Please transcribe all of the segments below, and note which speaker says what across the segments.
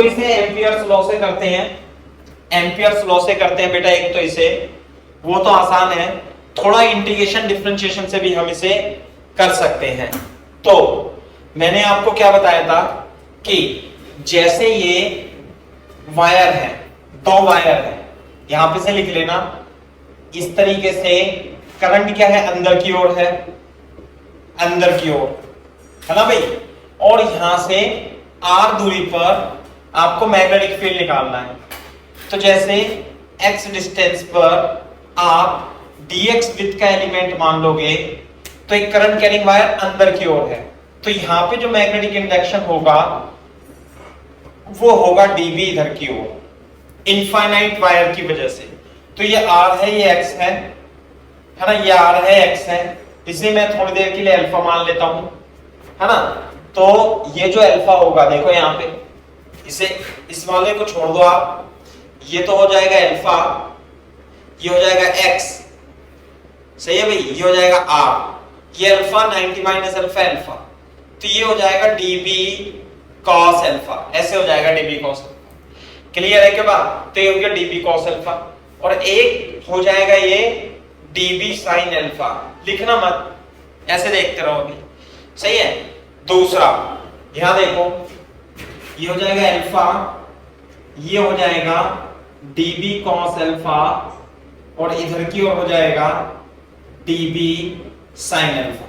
Speaker 1: तो इसे Ampere's law से करते हैं, एम्पियर्स लॉ से करते हैं बेटा। एक तो इसे, वो तो आसान है, थोड़ा इंटीग्रेशन डिफरेंशिएशन से भी हम इसे कर सकते हैं। तो मैंने आपको क्या बताया था कि जैसे ये वायर है, दो वायर है, यहां पे से लिख लेना, इस तरीके से करंट क्या है, अंदर की ओर है, अंदर की ओर है ना भाई। और यहां से r दूरी पर आपको मैग्नेटिक फील्ड निकालना है। तो जैसे x डिस्टेंस पर आप dx विथ का एलिमेंट मान लोगे, तो एक करंट कैरिंग वायर अंदर की ओर है, तो यहां पे जो मैग्नेटिक इंडक्शन होगा वो होगा dB इधर की ओर, इनफाइनाइट वायर की वजह से। तो ये r है, ये x है ना, ये r है, x है, इसे मैं थोड़ी देर के लिए अल्फा मान लेता हूं, है ना। तो ये जो अल्फा होगा, देखो यहाँ पे, इसे, इस वाले को छोड़ दो आप, ये तो हो जाएगा अल्फा, ये हो जाएगा x, सही है भाई, ये हो जाएगा r, ये अल्फा 90 माइनस अल्फा अल्फा, तो ये हो जाएगा dB cos अल्फा, ऐसे हो जाएगा dB cos अल्फा। क्लियर है क्या बात? तो ये हो गया dB cos अल्फा, और एक हो जाएगा ये dB sin अल्फा। लिखना मत, ऐसे देखते रहो अभी, सही है। दूसरा यहां देखो, ये हो जाएगा अल्फा, ये हो जाएगा dB cos अल्फा, और इधर की ओर हो जाएगा dB sin अल्फा,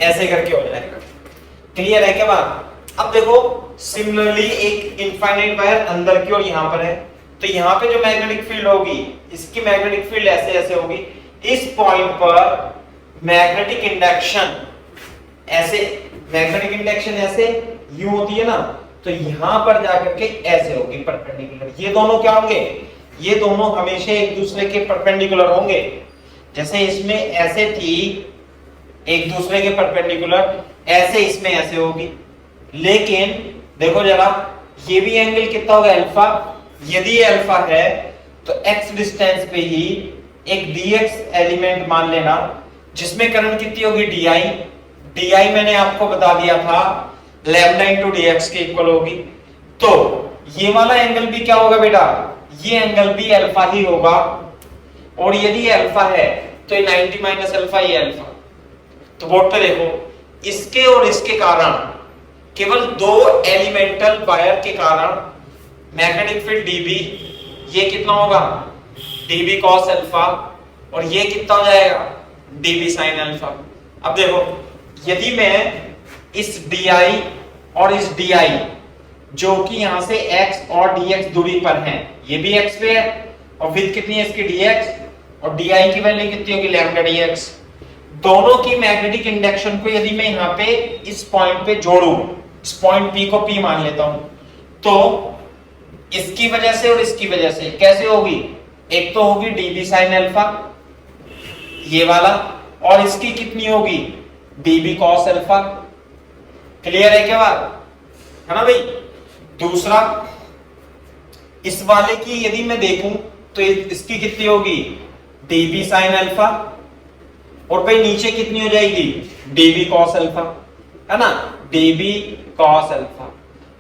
Speaker 1: ऐसे करके हो जाएगा। क्लियर है क्या बात? अब देखो सिमिलरली एक इनफाइनाइट वायर अंदर की ओर यहां पर है, तो यहां पे जो मैग्नेटिक फील्ड होगी, इसकी मैग्नेटिक फील्ड ऐसे ऐसे होगी, इस पॉइंट पर मैग्नेटिक इंडक्शन ऐसे, मैग्नेटिक इंडक्शन ऐसे यूं होती है ना, तो यहां पर जाकर के ऐसे होगी परपेंडिकुलर। ये दोनों क्या होंगे? ये दोनों हमेशा एक दूसरे के परपेंडिकुलर होंगे। जैसे इसमें ऐसे थी एक दूसरे के परपेंडिकुलर, ऐसे इसमें ऐसे होगी। लेकिन देखो जरा, ये भी एंगल कितना होगा? अल्फा। यदि ये अल्फा है तो x डिस्टेंस पे ही एक dx एलिमेंट मान लेना, जिसमें करंट कितनी होगी? di मैंने आपको बता दिया था लैम्डा इनटू dx के इक्वल होगी। तो ये वाला एंगल भी क्या होगा बेटा? ये एंगल भी अल्फा ही होगा, और यदि ये अल्फा है तो ये 90 माइनस अल्फा, ये अल्फा। तो बोर्ड पे देखो, इसके और इसके कारण, केवल दो एलिमेंटल वायर के कारण मैग्नेटिक फील्ड dB, ये कितना होगा? dB cos अल्फा, और ये कितना हो जाएगा? dB sin alpha. अब देखो, यदि मैं इस di और इस di, जो कि यहां से x और dx दूरी पर हैं, ये भी x पे है, और विड्थ कितनी है इसकी? dx, और di की वैल्यू कितनी होगी? Lambda dx। दोनों की मैग्नेटिक इंडक्शन को यदि मैं यहां पे इस पॉइंट पे जोड़ूं, इस पॉइंट P को P मान लेता हूं, तो इसकी वजह से और इसकी वजह से कैसे होगी? एक तो होगी dB sin अल्फा, ये वाला, और इसकी कितनी होगी? dB cos alpha. क्लियर है क्या बात? है ना भाई। दूसरा, इस वाले की यदि मैं देखूं तो इसकी कितनी होगी? dB sin अल्फा, और भाई नीचे कितनी हो जाएगी? dB cos अल्फा, है ना, dB cos अल्फा।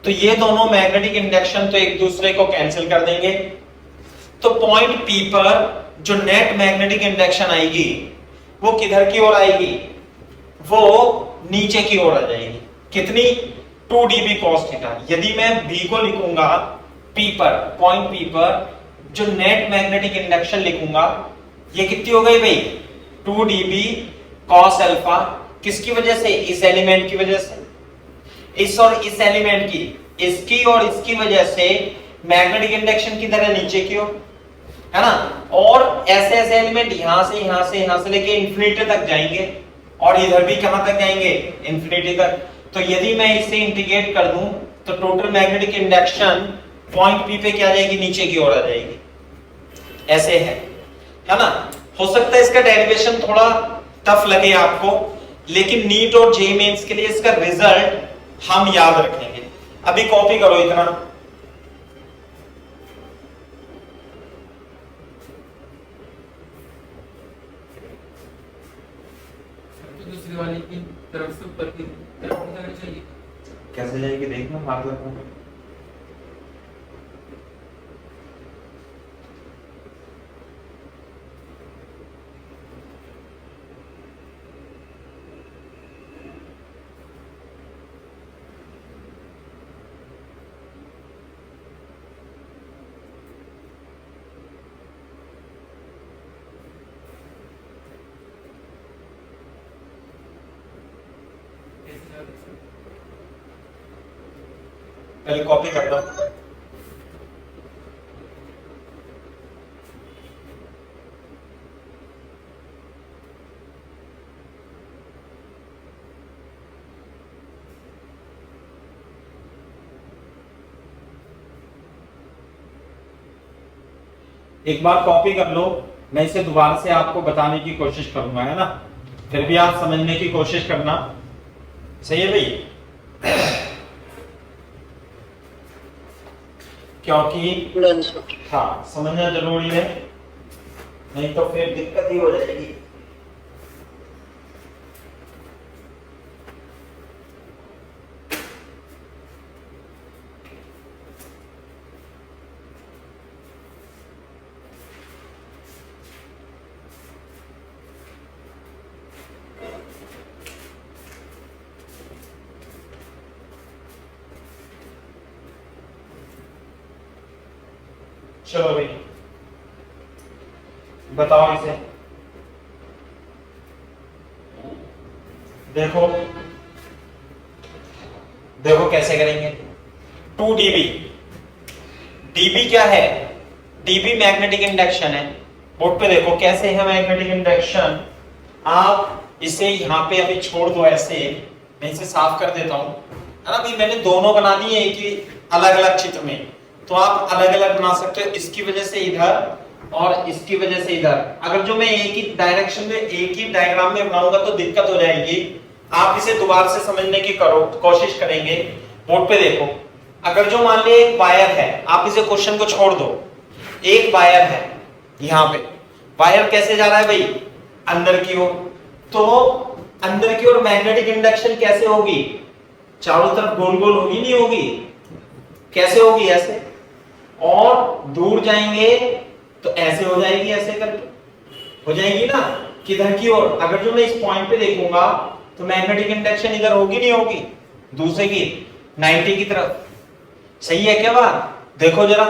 Speaker 1: तो ये दोनों मैग्नेटिक इंडक्शन तो एक दूसरे को कैंसिल कर देंगे। तो पॉइंट P पर जो नेट मैग्नेटिक इंडक्शन आएगी वो किधर की ओर आएगी? वो नीचे की ओर आ जाएगी। कितनी? 2 dB cos थीटा। यदि मैं B को लिखूंगा P पर, पॉइंट P पर जो नेट मैग्नेटिक इंडक्शन लिखूंगा, ये कितनी हो गई भाई? 2 dB cos अल्फा। किसकी वजह से? इस एलिमेंट की वजह से, इस और इस एलिमेंट की, इसकी और इसकी वजह से मैग्नेटिक इंडक्शन की तरह नीचे की ओर, है ना। और ऐसे ऐसे एलिमेंट यहां से यहां से यहां से लेके इंफिनिटी तक जाएंगे, और इधर भी कहां तक जाएंगे? इंफिनिटी तक। तो यदि मैं इसे इंटीग्रेट कर दूं तो total magnetic induction point P पे क्या आ जाएगी? नीचे की ओर आ जाएगी। ऐसे है ना। हो सकता है इसका डेरिवेशन थोड़ा टफ लगे आपको, लेकिन नीट और जे मेंस के लिए इसका रिजल्ट हम याद रखेंगे। अभी कॉपी करो इतना।
Speaker 2: दूसरी वाली की तरफ से ऊपर की तरफ जाना चाहिए।
Speaker 1: कैसे जाएगी देखना, हाथ रखना। पहले कॉपी कर दो। एक बार कॉपी कर लो, मैं इसे दोबारा से आपको बताने की कोशिश करूंगा, है ना, फिर भी आप समझने की कोशिश करना। सही है भाई? क्योंकि हाँ समझना जरूरी है, नहीं तो फिर दिक्कत ही हो जाएगी। चलो भाई बताओ इसे। देखो देखो कैसे करेंगे। 2 dB, dB क्या है? dB मैग्नेटिक इंडक्शन है। बोर्ड पे देखो कैसे है मैग्नेटिक इंडक्शन। आप इसे यहाँ पे अभी छोड़ दो ऐसे, मैं इसे साफ कर देता हूँ, है ना। अभी मैंने दोनों बना दिए एक ही अलग अलग चित्र में, तो आप अलग अलग बना सकते हो। इसकी वजह से इधर और इसकी वजह से इधर। अगर जो मैं एक ही डायरेक्शन में एक ही डायग्राम में बनाऊंगा तो दिक्कत हो जाएगी। आप इसे दोबारा से समझने की कोशिश करेंगे। बोर्ड पे देखो, अगर जो मान लीजिए एक वायर है, आप इसे क्वेश्चन को छोड़ दो, एक वायर है यहाँ पे, वायर कैसे जा रहा है भाई? अंदर की ओर। तो अंदर की ओर मैग्नेटिक इंडक्शन कैसे होगी? चारों तरफ गोल गोल होगी, नहीं होगी? कैसे होगी? ऐसे। और दूर जाएंगे तो ऐसे हो जाएगी, ऐसे करके हो जाएगी ना, किधर की ओर। अगर जो मैं इस पॉइंट पे देखूंगा तो मैग्नेटिक इंडक्शन इधर होगी, नहीं होगी? दूसरे की 90 की तरफ। सही है क्या बात? देखो जरा,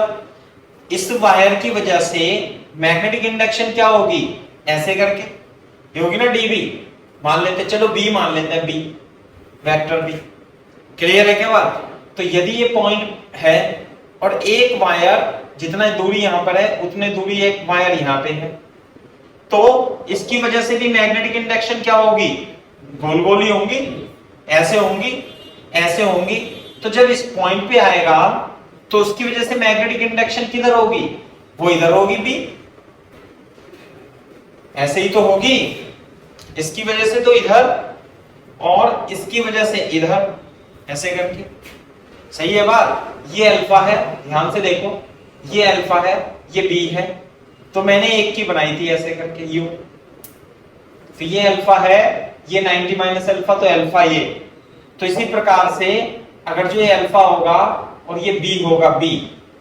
Speaker 1: इस वायर की वजह से मैग्नेटिक इंडक्शन क्या होगी? ऐसे करके ये होगी ना, डीबी मान लेते, चलो बी मान लेते हैं, बी वेक्टर बी। क्लियर है क्या बात? तो यदि ये पॉइंट है और एक वायर जितना दूरी यहां पर है उतने दूरी एक वायर यहां पे है, तो इसकी वजह से भी मैग्नेटिक इंडक्शन क्या होगी? गोल गोल ही होंगी, ऐसे होंगी, ऐसे होंगी। तो जब इस पॉइंट पे आएगा तो उसकी वजह से मैग्नेटिक इंडक्शन किधर होगी? वो इधर होगी, बी। ऐसे ही तो होगी, इसकी वजह से तो इधर और इसकी वजह से इधर, ऐसे करके। सही है बात? ये अल्फा है, ध्यान से देखो, ये अल्फा है, ये बी है। तो मैंने एक की बनाई थी ऐसे करके, यू। तो ये अल्फा है, ये 90 माइनस अल्फा, तो अल्फा ये। तो इसी प्रकार से अगर जो ये अल्फा होगा और ये बी होगा, बी,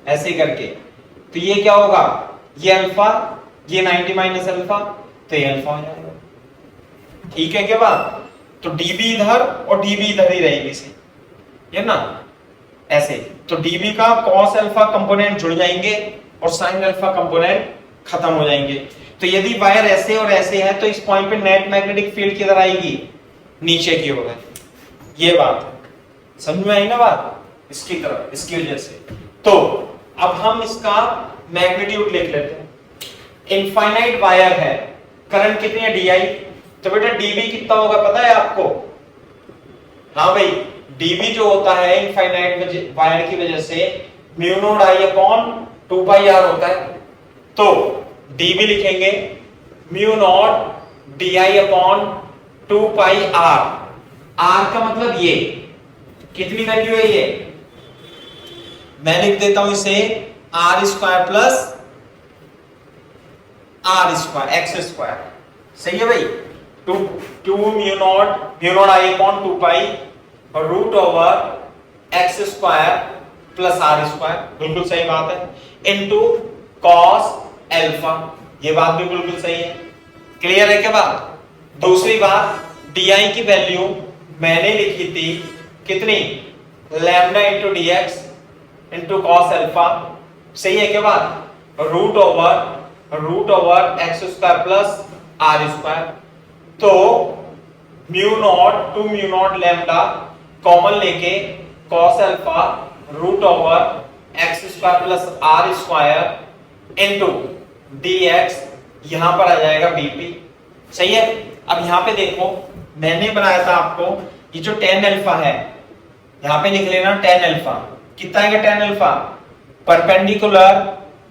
Speaker 1: ऐसे करके, तो ये क्या होगा? ये अल्फा, ये 90 माइनस अल्फा, तो ये अल्फा हो जाएगा। ठीक है क्या बात? तो डीबी इधर और डीबी इधर ही रहेगी, से ये ना, ऐसे। तो डीबी का कॉस अल्फा कंपोनेंट जुड़ जाएंगे और साइन अल्फा कंपोनेंट खत्म हो जाएंगे। तो यदि वायर ऐसे और ऐसे है तो इस पॉइंट पे नेट मैग्नेटिक फील्ड किधर आएगी? नीचे की ओर है। ये बात है, समझ में आई ना बात? इसकी तरफ, इसकी वजह से। तो अब हम इसका मैग्नीट्यूड लिख लेते हैं। इनफाइनाइट वायर है, करंट कितनी है? D I. तो बेटा डीबी कितना होगा पता है आपको? हाँ भाई, डीबी जो होता है इनफाइनाइट वायर की वजह से mu not I upon 2 pi r होता है। तो डीबी लिखेंगे mu not d I upon 2 pi r. R का मतलब ये कितनी वैल्यू है? ये मैं लिख देता हूं इसे r square plus r square x square. सही है भाई? Two mu not I upon 2 pi और root over x square plus r square, बिल्कुल सही बात है, इनटू कॉस अल्फा। ये बात भी बिल्कुल सही है। क्लियर है क्या बात? दूसरी बात, डी आई की वैल्यू मैंने लिखी थी कितनी? Lambda into d x into cos alpha. सही है क्या बात? Root over x square plus r square. तो mu naught two mu not lambda common लेके cos alpha root over x square plus r square into dx, यहां पर आ जाएगा BP. सही है। अब यहां पे देखो मैंने बनाया था आपको ये जो tan अल्फा है, यहां पे लिख लेना tan अल्फा कितना है, tan alpha perpendicular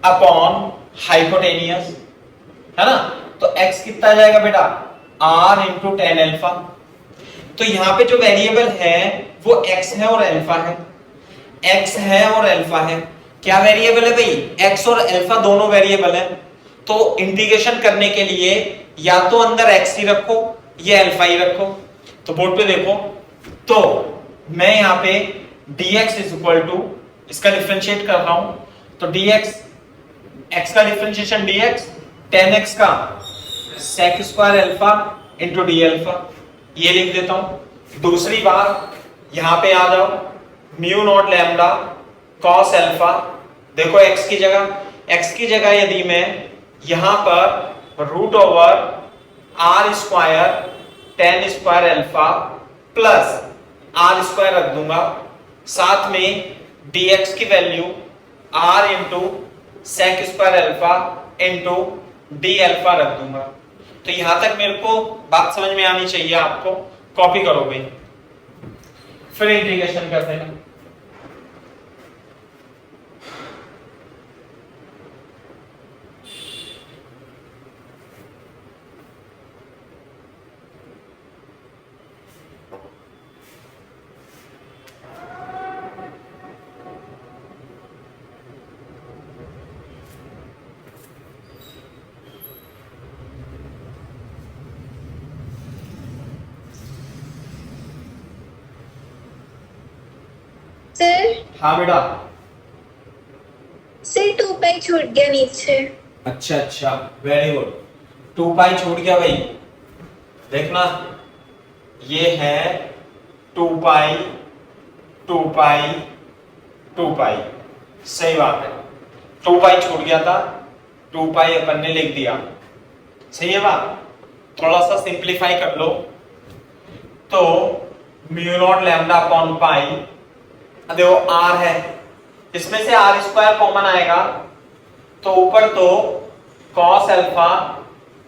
Speaker 1: upon hypotenuse, है ना। तो x कितना आ जाएगा बेटा, r इंटू tan अल्फा। तो यहां पे जो वेरिएबल है वो x है और अल्फा है, x है और अल्फा है। क्या वेरिएबल है भाई, x और अल्फा दोनों वेरिएबल है। तो इंटीग्रेशन करने के लिए या तो अंदर x ही रखो या अल्फा ही रखो। तो बोर्ड पे देखो, तो मैं यहां पे dx इज इक्वल टू, इसका डिफरेंशिएट कर रहा हूं, तो dx, x का डिफरेंशिएशन dx tan x का sec square alpha into d alpha, ये लिख देता हूं। दूसरी बात यहां पे आ जाओ, mu not lambda cos alpha, देखो x की जगह यदि मैं यहां पर root over r square tan square alpha plus r square रख दूंगा, साथ में dx की value r into sec square alpha into d alpha रख दूंगा। तो यहां तक मेरे को बात समझ में आनी चाहिए आपको। कॉपी करो भाई, फिर इंटीग्रेशन करते हैं।
Speaker 3: सर
Speaker 1: हाँ बेटा।
Speaker 3: सर 2 पाई छूट गया नीचे।
Speaker 1: अच्छा वेरी गुड। 2 पाई छूट गया भाई, देखना ये है 2 पाई 2 पाई 2 पाई, सही बात है। 2 पाई छूट गया था, 2 पाई अपन ने लिख दिया, सही है बात। थोड़ा सा सिंप्लीफाई कर लो, तो म्यू नॉट लैम्डा अपॉन पाई, देखो r है, इसमें से आर स्क्वायर कॉमन आएगा, तो ऊपर तो cos alpha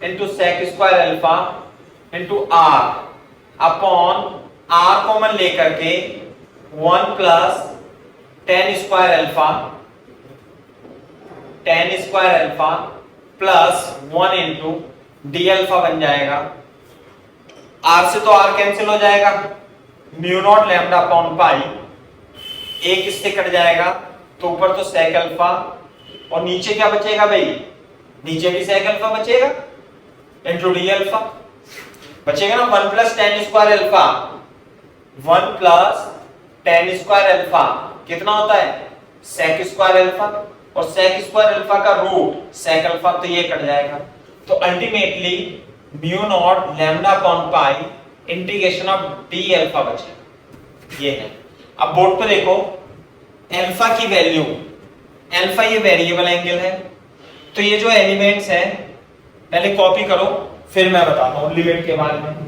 Speaker 1: into sec square alpha into r upon r common लेकर के 1 plus tan square alpha plus 1 into d alpha बन जाएगा। r से तो r कैंसिल हो जाएगा, म्यू नॉट लैम्डा अपॉन पाई, एक इससे कट जाएगा, तो ऊपर तो sec अल्फा और नीचे क्या बचेगा भाई, नीचे भी sec अल्फा बचेगा इंटू डी अल्फा बचेगा ना। 1 plus tan square alpha, 1 plus tan square alpha कितना होता है, sec स्क्वायर अल्फा, और sec स्क्वायर अल्फा का रूट sec अल्फा, तो ये कट जाएगा। तो ultimately mu naught lambda upon pi integration of D alpha बचेगा, ये है। अब बोर्ड पे देखो, अल्फा की वैल्यू, अल्फा ये वेरिएबल एंगल है, तो ये जो एलिमेंट्स हैं पहले कॉपी करो, फिर मैं बताता हूं लिमिट के बारे में।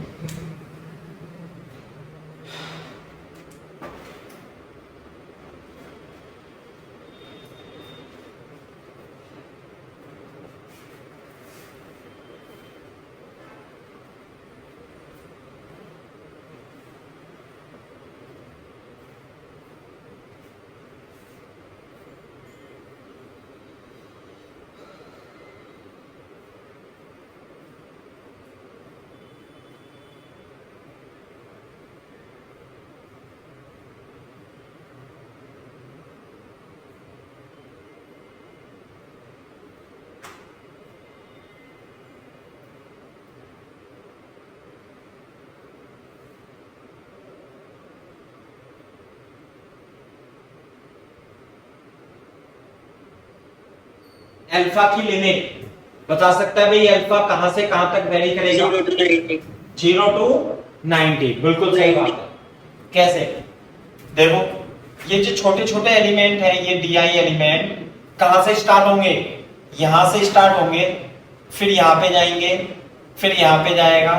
Speaker 1: अल्फा की लिमिट बता सकता है भाई, अल्फा कहां से कहां तक वेरी करेगा, 0 टू 90, बिल्कुल सही बात है। कैसे, देखो ये जो छोटे छोटे एलिमेंट है, ये डी आई एलिमेंट कहां से स्टार्ट होंगे, यहां से स्टार्ट होंगे, फिर यहां पे जाएंगे, फिर यहां पे जाएगा,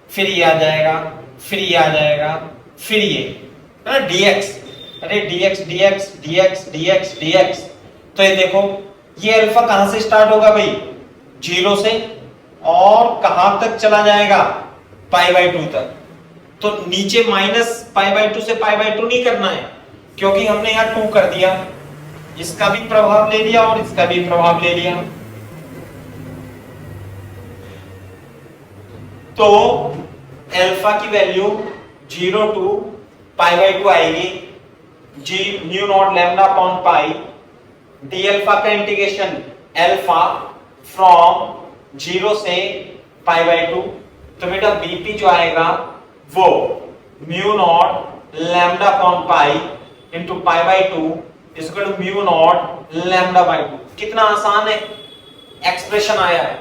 Speaker 1: फिर ये आ जाएगा, फिर ये आ जाएगा, फिर ये है ना dx, अरे dx dx dx dx dx। तो ये देखो ये अल्फा कहां से स्टार्ट होगा भाई, 0 से, और कहां तक चला जाएगा, π/2 तक। तो नीचे -π/2 से π/2 नहीं करना है, क्योंकि हमने यहां 2 कर दिया, इसका भी प्रभाव ले लिया और इसका भी प्रभाव ले लिया। तो अल्फा की वैल्यू 0 to π/2 आएगी, g mu not lambda upon pi d alpha का इंटीग्रेशन अल्फा फ्रॉम 0 से π/2। तो बेटा बीपी जो आएगा वो mu not lambda upon pi into π/2 equal to mu not lambda by 2। कितना आसान है, एक्सप्रेशन आया है।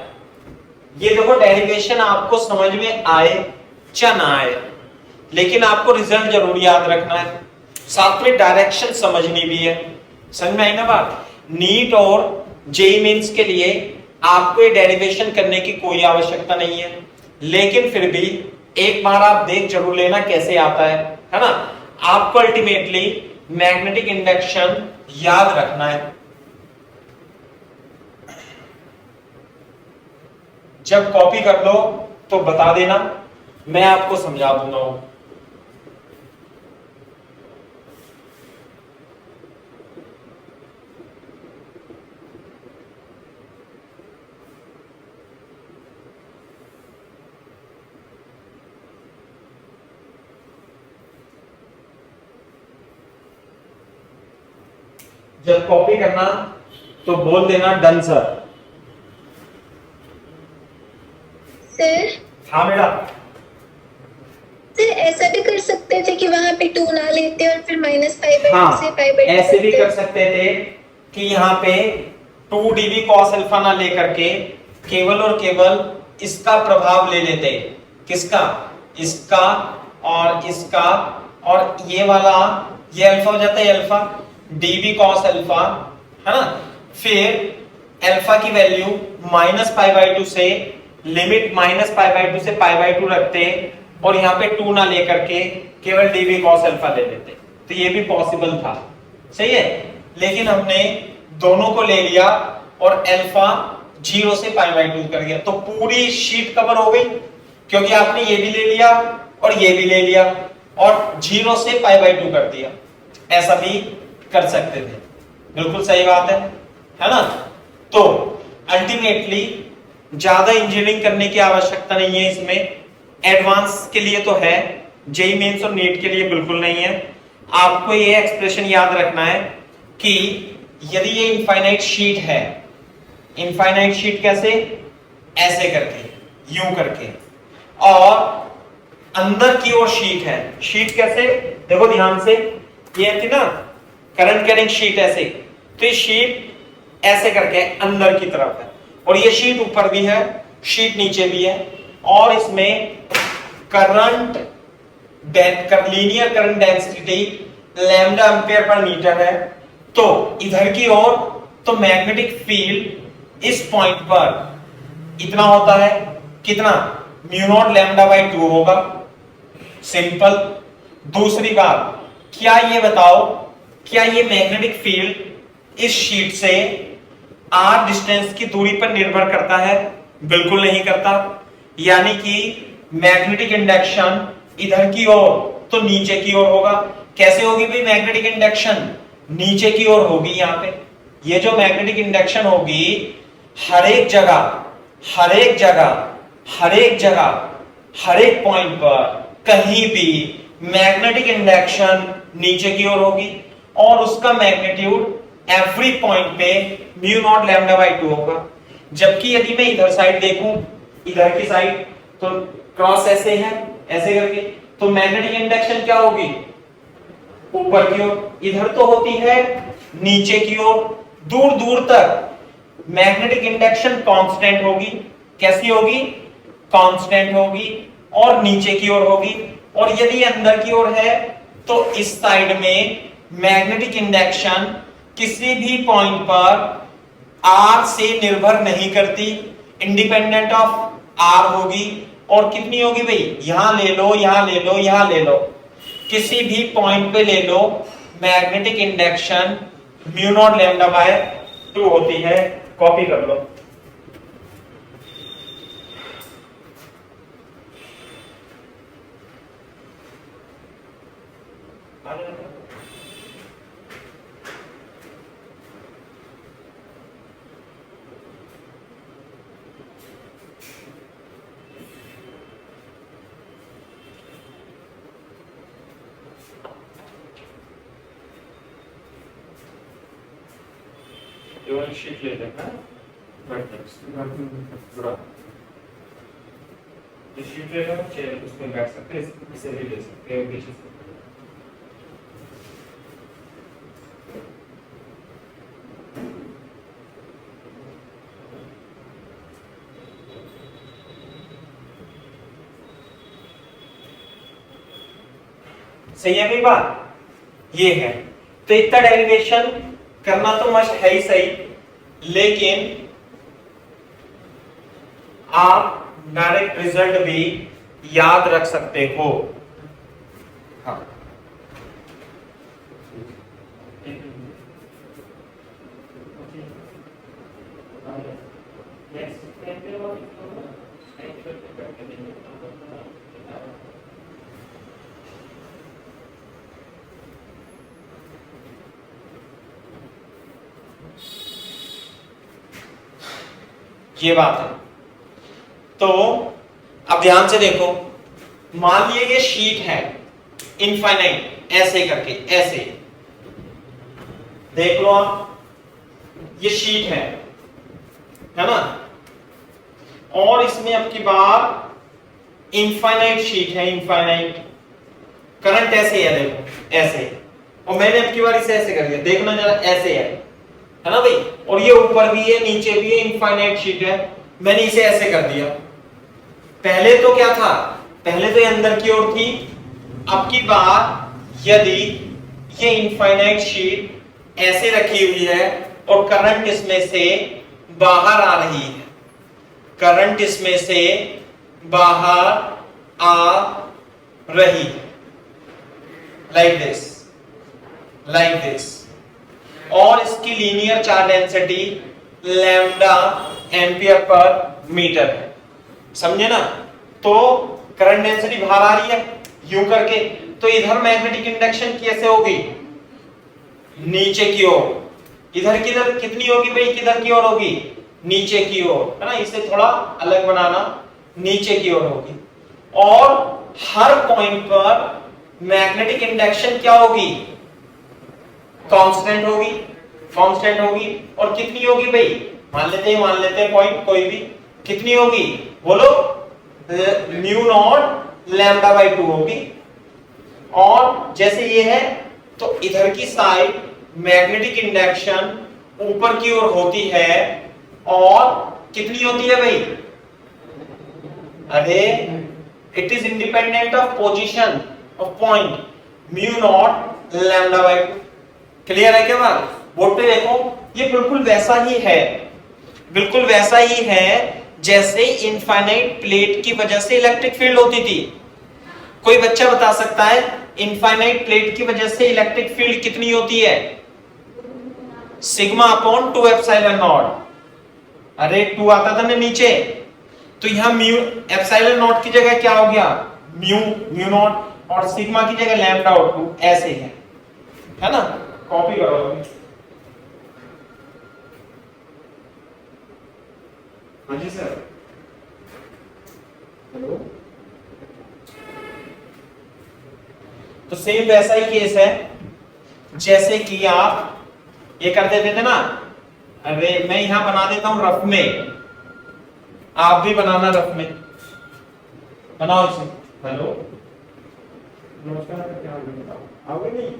Speaker 1: ये देखो डेरिवेशन आपको समझ में आए या ना आए, लेकिन आपको रिजल्ट जरूर याद रखना है, साथ में डायरेक्शन समझनी भी है। समझ में आई ना बात। नीट और जेईई मेंस के लिए आपको ये डेरिवेशन करने की कोई आवश्यकता नहीं है, लेकिन फिर भी एक बार आप देख जरूर लेना कैसे आता है ना। आपको अल्टीमेटली मैग्नेटिक इंडक्शन याद रखना है। जब कॉपी कर लो तो बता देना, मैं आपको समझा दूंगा। जब कॉपी करना तो बोल देना डन सर।
Speaker 3: सर
Speaker 1: हाँ बेटा।
Speaker 3: सर ऐसा भी कर सकते थे कि वहां पे 2 ना लेते और फिर -π/2
Speaker 1: हाँ,
Speaker 3: से π/2
Speaker 1: ऐसे भी कर सकते थे कि यहाँ पे 2 dB cos अल्फा ना लेकर के केवल और केवल इसका प्रभाव ले लेते। किसका, इसका और इसका, और ये वाला ये अल्फा हो जाता है अल्फा dB cos अल्फा, है ना। फिर अल्फा की वैल्यू -π/2 से लिमिट -π/2 से π/2 रखते और यहाँ पे 2 ना लेकर के केवल dB cos अल्फा ले लेते, तो ये भी पॉसिबल था। सही है, लेकिन हमने दोनों को ले लिया और अल्फा 0 से π/2 कर दिया, तो पूरी शीट कवर हो गई, क्योंकि आपने ये भी ले लिया और ये भी ले लिया और 0 से π/2 कर दिया। ऐसा भी कर सकते थे, बिल्कुल सही बात है ना। तो अल्टीमेटली ज्यादा इंजीनियरिंग करने की आवश्यकता नहीं है इसमें, एडवांस के लिए तो है, जेईई मेंस और नीट के लिए बिल्कुल नहीं है। आपको ये एक्सप्रेशन याद रखना है कि यदि ये इनफाइनाइट शीट है, इनफाइनाइट शीट कैसे, ऐसे करके, यूं करके, और अंदर की ओर शीट है। शीट कैसे, देखो ध्यान से, ये थी ना करंट कैरिंग शीट ऐसे, तो ये शीट ऐसे करके अंदर की तरफ है, और ये शीट ऊपर भी है, शीट नीचे भी है, और इसमें current linear current density lambda ampere per metre है। तो इधर की ओर तो मैग्नेटिक फील्ड इस पॉइंट पर इतना होता है, कितना, म्यू नॉट लैम्डा बाय 2 होगा। सिंपल। दूसरी बात, क्या ये बताओ, क्या ये मैग्नेटिक फील्ड इस शीट से r डिस्टेंस की दूरी पर निर्भर करता है? बिल्कुल नहीं करता। यानी कि मैग्नेटिक इंडक्शन इधर की ओर तो नीचे की ओर होगा। कैसे होगी भाई मैग्नेटिक इंडक्शन, नीचे की ओर होगी। यहाँ पे ये जो मैग्नेटिक इंडक्शन होगी, हर एक जगह हर एक पॉइंट पर कहीं भी मैग्नेटिक इंडक्शन नीचे की ओर होगी, और उसका मैग्नीट्यूड एवरी पॉइंट पे म्यू नॉट लैम्डा बाय 2 होगा। जबकि यदि मैं इधर साइड देखूं, इधर की साइड, तो क्रॉस ऐसे है, ऐसे करके, तो मैग्नेटिक इंडक्शन क्या होगी, ऊपर की ओर। इधर तो होती है नीचे की ओर। दूर दूर तक मैग्नेटिक इंडक्शन कांस्टेंट होगी। कैसी होगी, कांस्टेंट होगी, और नीचे की ओर होगी। और यदि अंदर की ओर है तो इस साइड में मैग्नेटिक इंडक्शन किसी भी पॉइंट पर R से निर्भर नहीं करती, इंडिपेंडेंट ऑफ R होगी। और कितनी होगी भाई, यहां ले लो, यहां ले लो, यहां ले लो, किसी भी पॉइंट पे ले लो, magnetic induction mu not lambda by 2 होती है। कॉपी कर लो। शीट ले लेना, शीट ले लो, चेयर उसमें बैठ सकते हैं, इसे भी ले सकते हैं पीछे से। सही है भाई बात, ये है। तो इतना डेरिवेशन करना तो मस्ट है ही सही, लेकिन आप डायरेक्ट रिजल्ट भी याद रख सकते हो। हाँ, ये बात है। तो अब ध्यान से देखो, मान लिए ये शीट है इनफाइनाइट, ऐसे करके, ऐसे देख लो आप, ये शीट है ना, और इसमें अब की बार इनफाइनाइट शीट है, इनफाइनाइट करंट ऐसे है, देखो ऐसे, और मैंने अब की बार इसे ऐसे कर दिया, देखना जरा, ऐसे है ना भाई, और ये ऊपर भी है, नीचे भी है, इनफाइनाइट शीट है, मैंने इसे ऐसे कर दिया। पहले तो क्या था, पहले तो ये अंदर की ओर थी, अब की बार यदि ये इनफाइनाइट शीट ऐसे रखी हुई है और करंट इसमें से बाहर आ रही है, करंट इसमें से बाहर आ रही है, लाइक दिस, लाइक दिस, और इसकी linear charge density lambda ampere per metre है, समझे ना। तो करंट डेंसिटी बाहर आ रही है यूं करके, तो इधर मैग्नेटिक इंडक्शन कैसे होगी, नीचे की ओर। इधर किधर कितनी होगी भाई, किधर की ओर होगी, नीचे की ओर, है ना, इसे थोड़ा अलग बनाना, नीचे की ओर होगी। और हर पॉइंट पर मैग्नेटिक इंडक्शन क्या होगी, कांस्टेंट होगी, कांस्टेंट होगी। और कितनी होगी भाई, मान लेते हैं पॉइंट कोई भी, कितनी होगी बोलो, म्यू नॉट लैम्डा बाय 2 होगी। और जैसे ये है, तो इधर की साइड मैग्नेटिक इंडक्शन ऊपर की ओर होती है, और कितनी होती है भाई, अरे it is independent of position of point, mu naught lambda by 2। Clear है क्या बात, बोर्ड पे देखो, ये बिल्कुल वैसा ही है, बिल्कुल वैसा ही है जैसे इनफाइनाइट प्लेट की वजह से इलेक्ट्रिक फील्ड होती थी। कोई बच्चा बता सकता है इनफाइनाइट प्लेट की वजह से इलेक्ट्रिक फील्ड कितनी होती है, सिग्मा अपॉन 2 एप्सिलॉन नॉट। अरे 2 आता था ना नीचे, तो यहां म्यू एप्सिलॉन नॉट की जगह क्या हो गया, म्यू नॉट, और सिग्मा की जगह लैम्डा और 2, ऐसे है ना। कॉपी करो। हाँ जी सर, हेलो। तो सेम वैसा ही केस है जैसे कि आप ये कर देते थे ना, अरे मैं यहां बना देता हूं रफ में, आप भी बनाना रफ में, बनाओ इसे। हेलो नमस्कार, क्या हाल है, बताओ आओगे नहीं,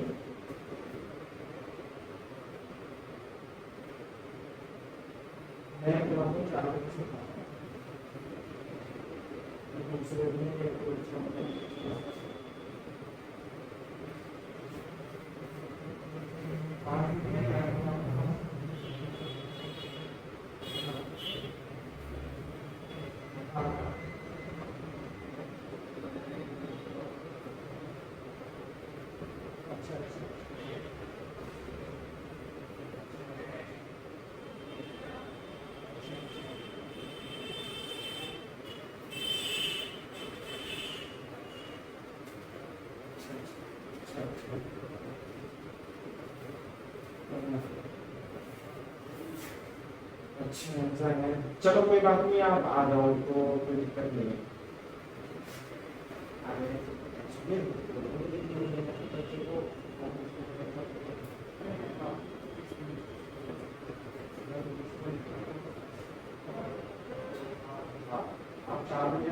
Speaker 1: अच्छा ऐसा है, चलो कोई बात नहीं, आप आ जाओ तो कोई दिक्कत नहीं है। आप 4 बजे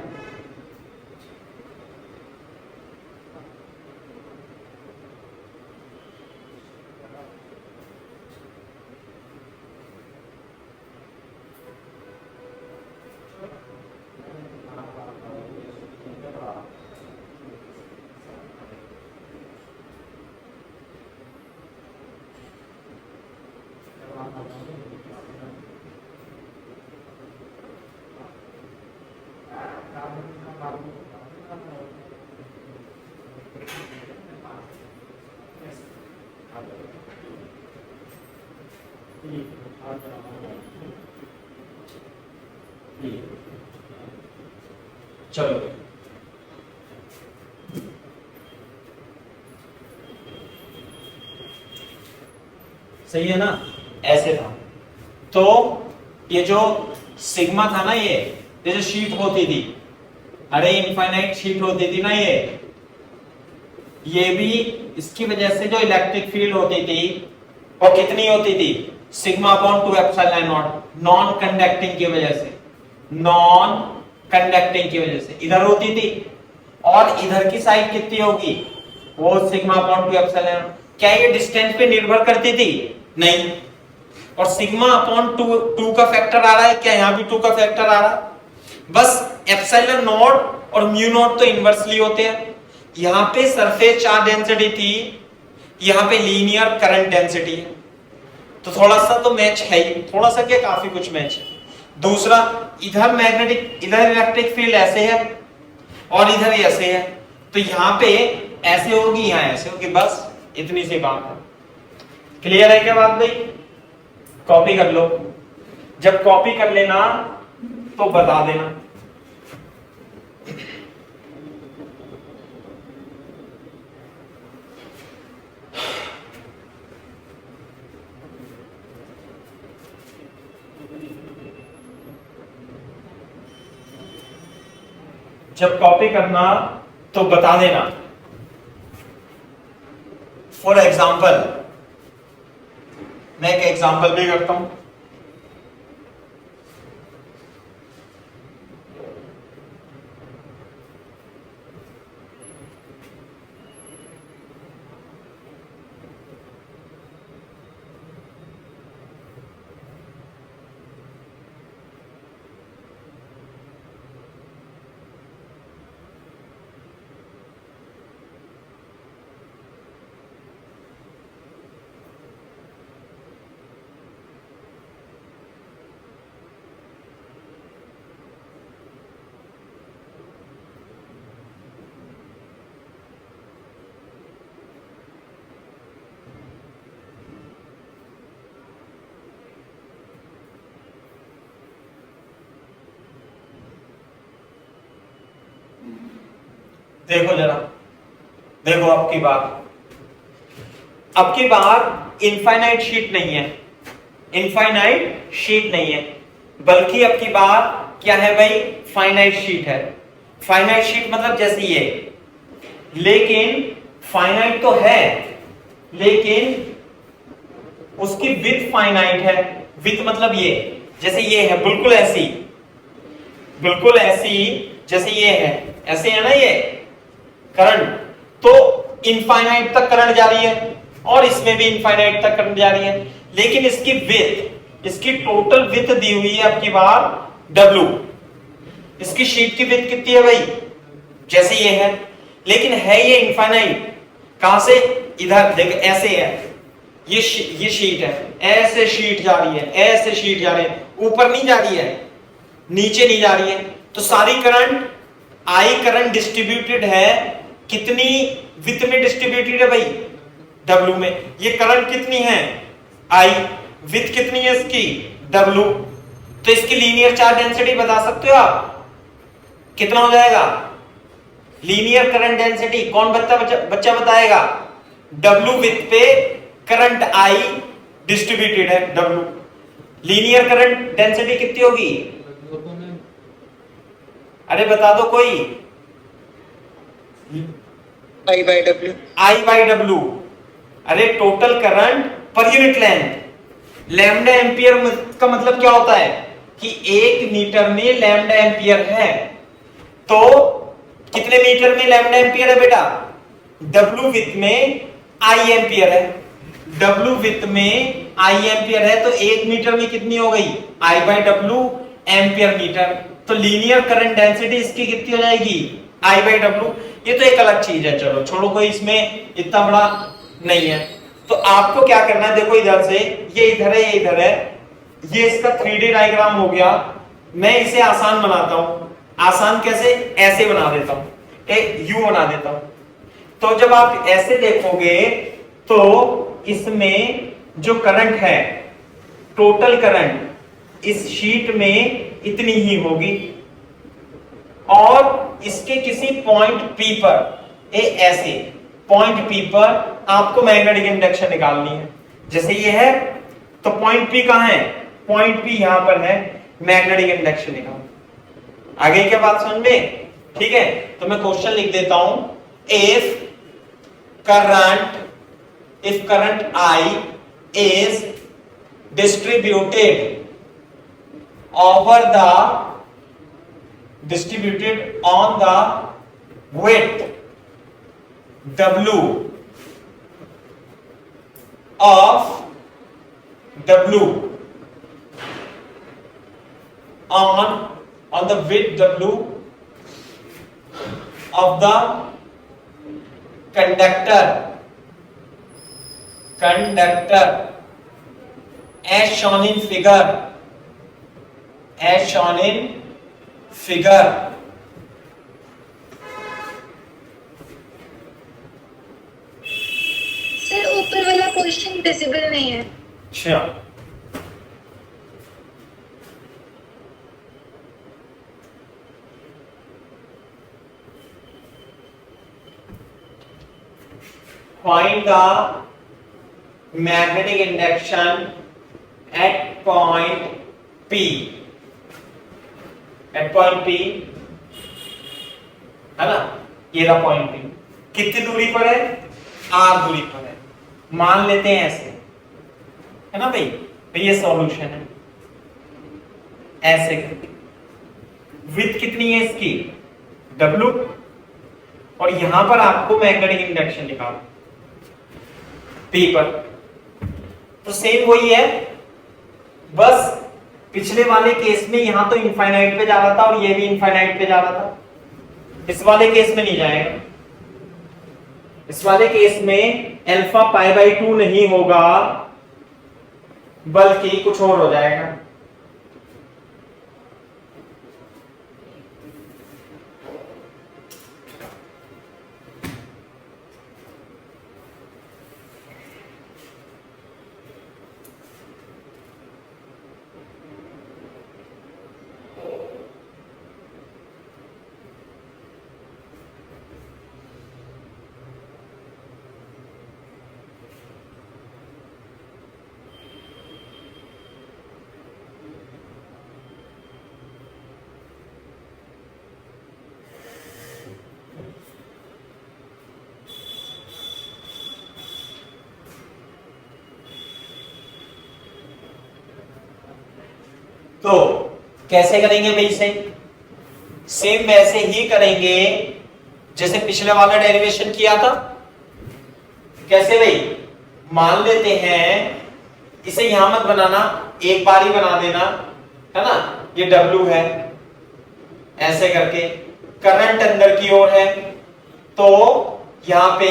Speaker 1: चलो सही है ना, ऐसे था। तो ये जो सिग्मा था ना, ये जो शीट होती थी, अरे इनफाइनाइट शीट होती थी ना ये भी इसकी वजह से जो इलेक्ट्रिक फील्ड होती थी वो कितनी होती थी, sigma upon 2 epsilon not, non conducting की वजह से, नॉन कंडक्टिंग की वजह से इधर होती थी, और इधर की साइड कितनी होगी, वो सिग्मा अपॉन 2 एप्सिलॉन। क्या ये डिस्टेंस पे निर्भर करती थी? नहीं। और सिग्मा अपॉन 2 का फैक्टर आ रहा है क्या, यहां भी 2 का फैक्टर आ रहा है, बस एप्सिलॉन नॉट और म्यू नॉट तो इनवर्सली होते हैं। यहां पे सरफेस चार्ज डेंसिटी थी, यहां पे लीनियर करंट डेंसिटी है, तो थोड़ा सा तो मैच है ही, थोड़ा सा क्या काफी कुछ मैच है। दूसरा, इधर मैग्नेटिक, इधर इलेक्ट्रिक फील्ड ऐसे है और इधर ऐसे है, तो यहां पे ऐसे होगी, यहां ऐसे होगी, बस इतनी सी बात है। क्लियर है क्या बात भाई? कॉपी कर लो, जब कॉपी कर लेना तो बता देना। जब कॉपी करना तो बता देना। फॉर एग्जाम्पल, मैं एक एग्जाम्पल भी करता हूं। देखो जरा, देखो अब की बार इनफाइनाइट शीट नहीं है, इनफाइनाइट शीट नहीं है, बल्कि अब की बार क्या है भाई, फाइनाइट शीट है। फाइनाइट शीट मतलब जैसे ये, लेकिन फाइनाइट तो है, लेकिन उसकी विड्थ फाइनाइट है। विड्थ मतलब ये, जैसे ये है, बिल्कुल ऐसी जैसे ये है, ऐसे है ना ये करंट, तो इनफाइनाइट तक करंट जा रही है, और इसमें भी इनफाइनाइट तक करंट जा रही है, लेकिन इसकी विड्थ, इसकी टोटल विड्थ दी हुई है आपकी बार W। इसकी शीट की विड्थ कितनी है भाई, जैसे ये है, लेकिन है ये इनफाइनाइट। कहां से, इधर देख, ऐसे है, ये शीट है, ऐसे शीट जा रही है, ऐसे शीट जा रही है, ऊपर नहीं जा रही है, नीचे नहीं जा रही है, तो सारी करंट, आई करंट डिस्ट्रीब्यूटेड है, कितनी विड्थ में डिस्ट्रीब्यूटेड है भाई, W में। ये करंट कितनी है, I, विड्थ कितनी है इसकी, W। तो इसकी लीनियर चार्ज डेंसिटी बता सकते हो आप, कितना हो जाएगा लीनियर करंट डेंसिटी, कौन बच्चा बताएगा, W विथ पे करंट I डिस्ट्रीब्यूटेड है, W लीनियर करंट डेंसिटी कितनी होगी? अरे बता दो कोई।
Speaker 3: I by W।
Speaker 1: I by W। अरे total current per unit length. Lambda ampere का मतलब क्या होता है कि 1 मीटर में लैम्डा एम्पियर है, तो कितने मीटर में लैम्डा एम्पियर है बेटा? W विथ में I एम्पियर है, W विथ में I एम्पियर है, तो 1 मीटर में कितनी हो गई? I by W ampere metre. तो लीनियर करंट डेंसिटी इसकी कितनी हो जाएगी? I by W। ये तो एक अलग चीज है, चलो छोड़ो, कोई इसमें इतना बड़ा नहीं है। तो आपको क्या करना है, देखो इधर से ये इधर है, ये इधर है, ये इसका 3D डायग्राम हो गया। मैं इसे आसान बनाता हूं। आसान कैसे? ऐसे बना देता हूं, एक U बना देता हूं। तो जब आप ऐसे देखोगे तो इसमें जो करंट है, टोटल करंट इस शीट में इतनी ही होगी, और इसके किसी पॉइंट P पर ऐसे पॉइंट P पर आपको मैग्नेटिक इंडक्शन निकालनी है। जैसे ये है तो पॉइंट P कहां है? पॉइंट P यहां पर है, मैग्नेटिक इंडक्शन निकालना। आगे क्या बात समझ में? ठीक है, तो मैं क्वेश्चन लिख देता हूं। If current I is distributed on the width W of W on the width W of the conductor as shown in figure,
Speaker 3: sir ऊपर वाला क्वेश्चन विजिबल नहीं है।
Speaker 1: अच्छा, find the magnetic induction at point P। at point P है ना, ये रहा point P। कितनी दूरी पर है? R दूरी पर है। मान लेते हैं ऐसे, है ना भाई? ये सॉल्यूशन है, ऐसे करके। विड्थ कितनी है इसकी? W, और यहां पर आपको मैग्नेटिक इंडक्शन निकालना P पर। तो सेम वही है, बस पिछले वाले केस में यहां तो इनफाइनाइट पे जा रहा था और ये भी इनफाइनाइट पे जा रहा था। इस वाले केस में नहीं जाएगा। इस वाले केस में अल्फा पाई बाई 2 नहीं होगा, बल्कि कुछ और हो जाएगा। तो कैसे करेंगे भाई इसे? सेम वैसे ही करेंगे जैसे पिछले वाला डेरिवेशन किया था। कैसे भाई? मान लेते हैं, इसे यहां मत बनाना, एक बार ही बना देना, है ना? ये W है, ऐसे करके करंट अंदर की ओर है, तो यहां पे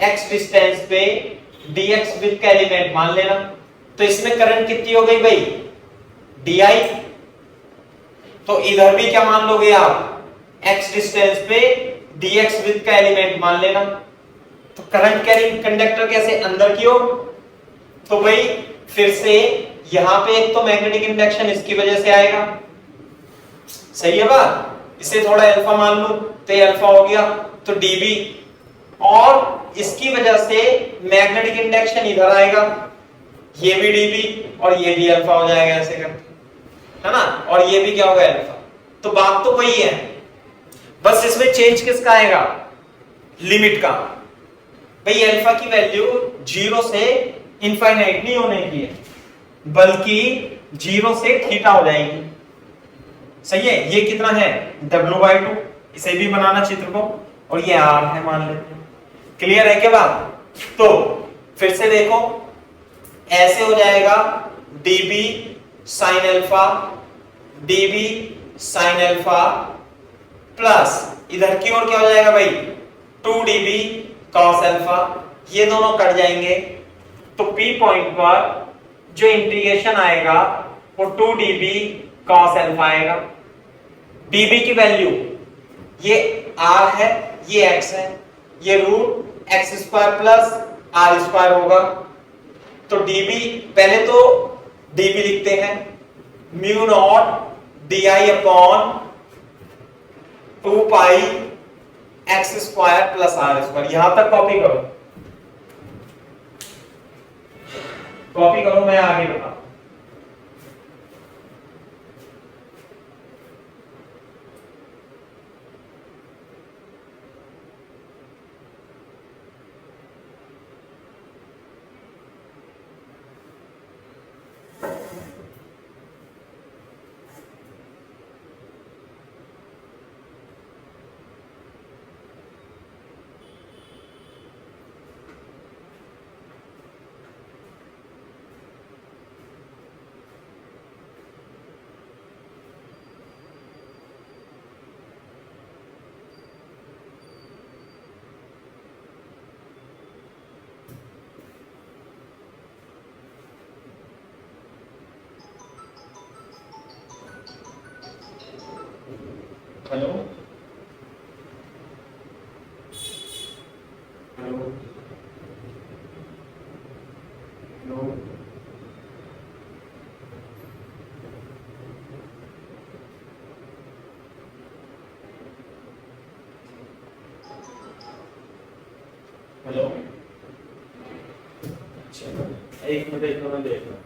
Speaker 1: x डिस्टेंस पे dx विथ का एलिमेंट मान लेना। तो इसमें करंट कितनी हो गई भाई? di। तो इधर भी क्या मान लोगे आप? x डिस्टेंस पे dx विथ का एलिमेंट मान लेना। तो करंट कैरिंग कंडक्टर कैसे? अंदर की ओर। तो भाई फिर से यहां पे एक तो मैग्नेटिक इंडक्शन इसकी वजह से आएगा, सही है बात? इसे थोड़ा अल्फा मान लूं तो ये अल्फा हो गया, तो dB और इसकी वजह से मैग्नेटिक इंडक्शन इधर आएगा, ये भी dB और ये भी अल्फा हो जाएगा ऐसे करके, है ना, और ये भी क्या होगा अल्फा। तो बात तो वही है, बस इसमें चेंज किसका आएगा, लिमिट का। भाई अल्फा की वैल्यू 0 से इनफाइनाइट नहीं होने की है, बल्कि 0 से थीटा हो जाएगी। सही है, ये कितना है W/2, इसे भी बनाना चित्र को, और ये R है मान लेते हैं। क्लियर है क्या बात? तो फिर से देखो, ऐसे हो जाएगा dB sin alpha, dB sin alpha plus इधर की ओर क्या हो जाएगा भाई 2dB cos अल्फा, ये दोनों कट जाएंगे। तो P पॉइंट पर जो इंटीग्रेशन आएगा वो 2dB cos अल्फा आएगा। dB की वैल्यू ये R है, ये X है, ये root x square plus R square होगा। तो dB पहले तो dB लिखते हैं, mu naught DI upon 2 pi x square plus R square. यहां तक कॉपी करो, कॉपी करो, मैं आगे बताऊं। हेलो हेलो हेलो, हेलो, अच्छा एक मिनट मैं देख रहा हूं।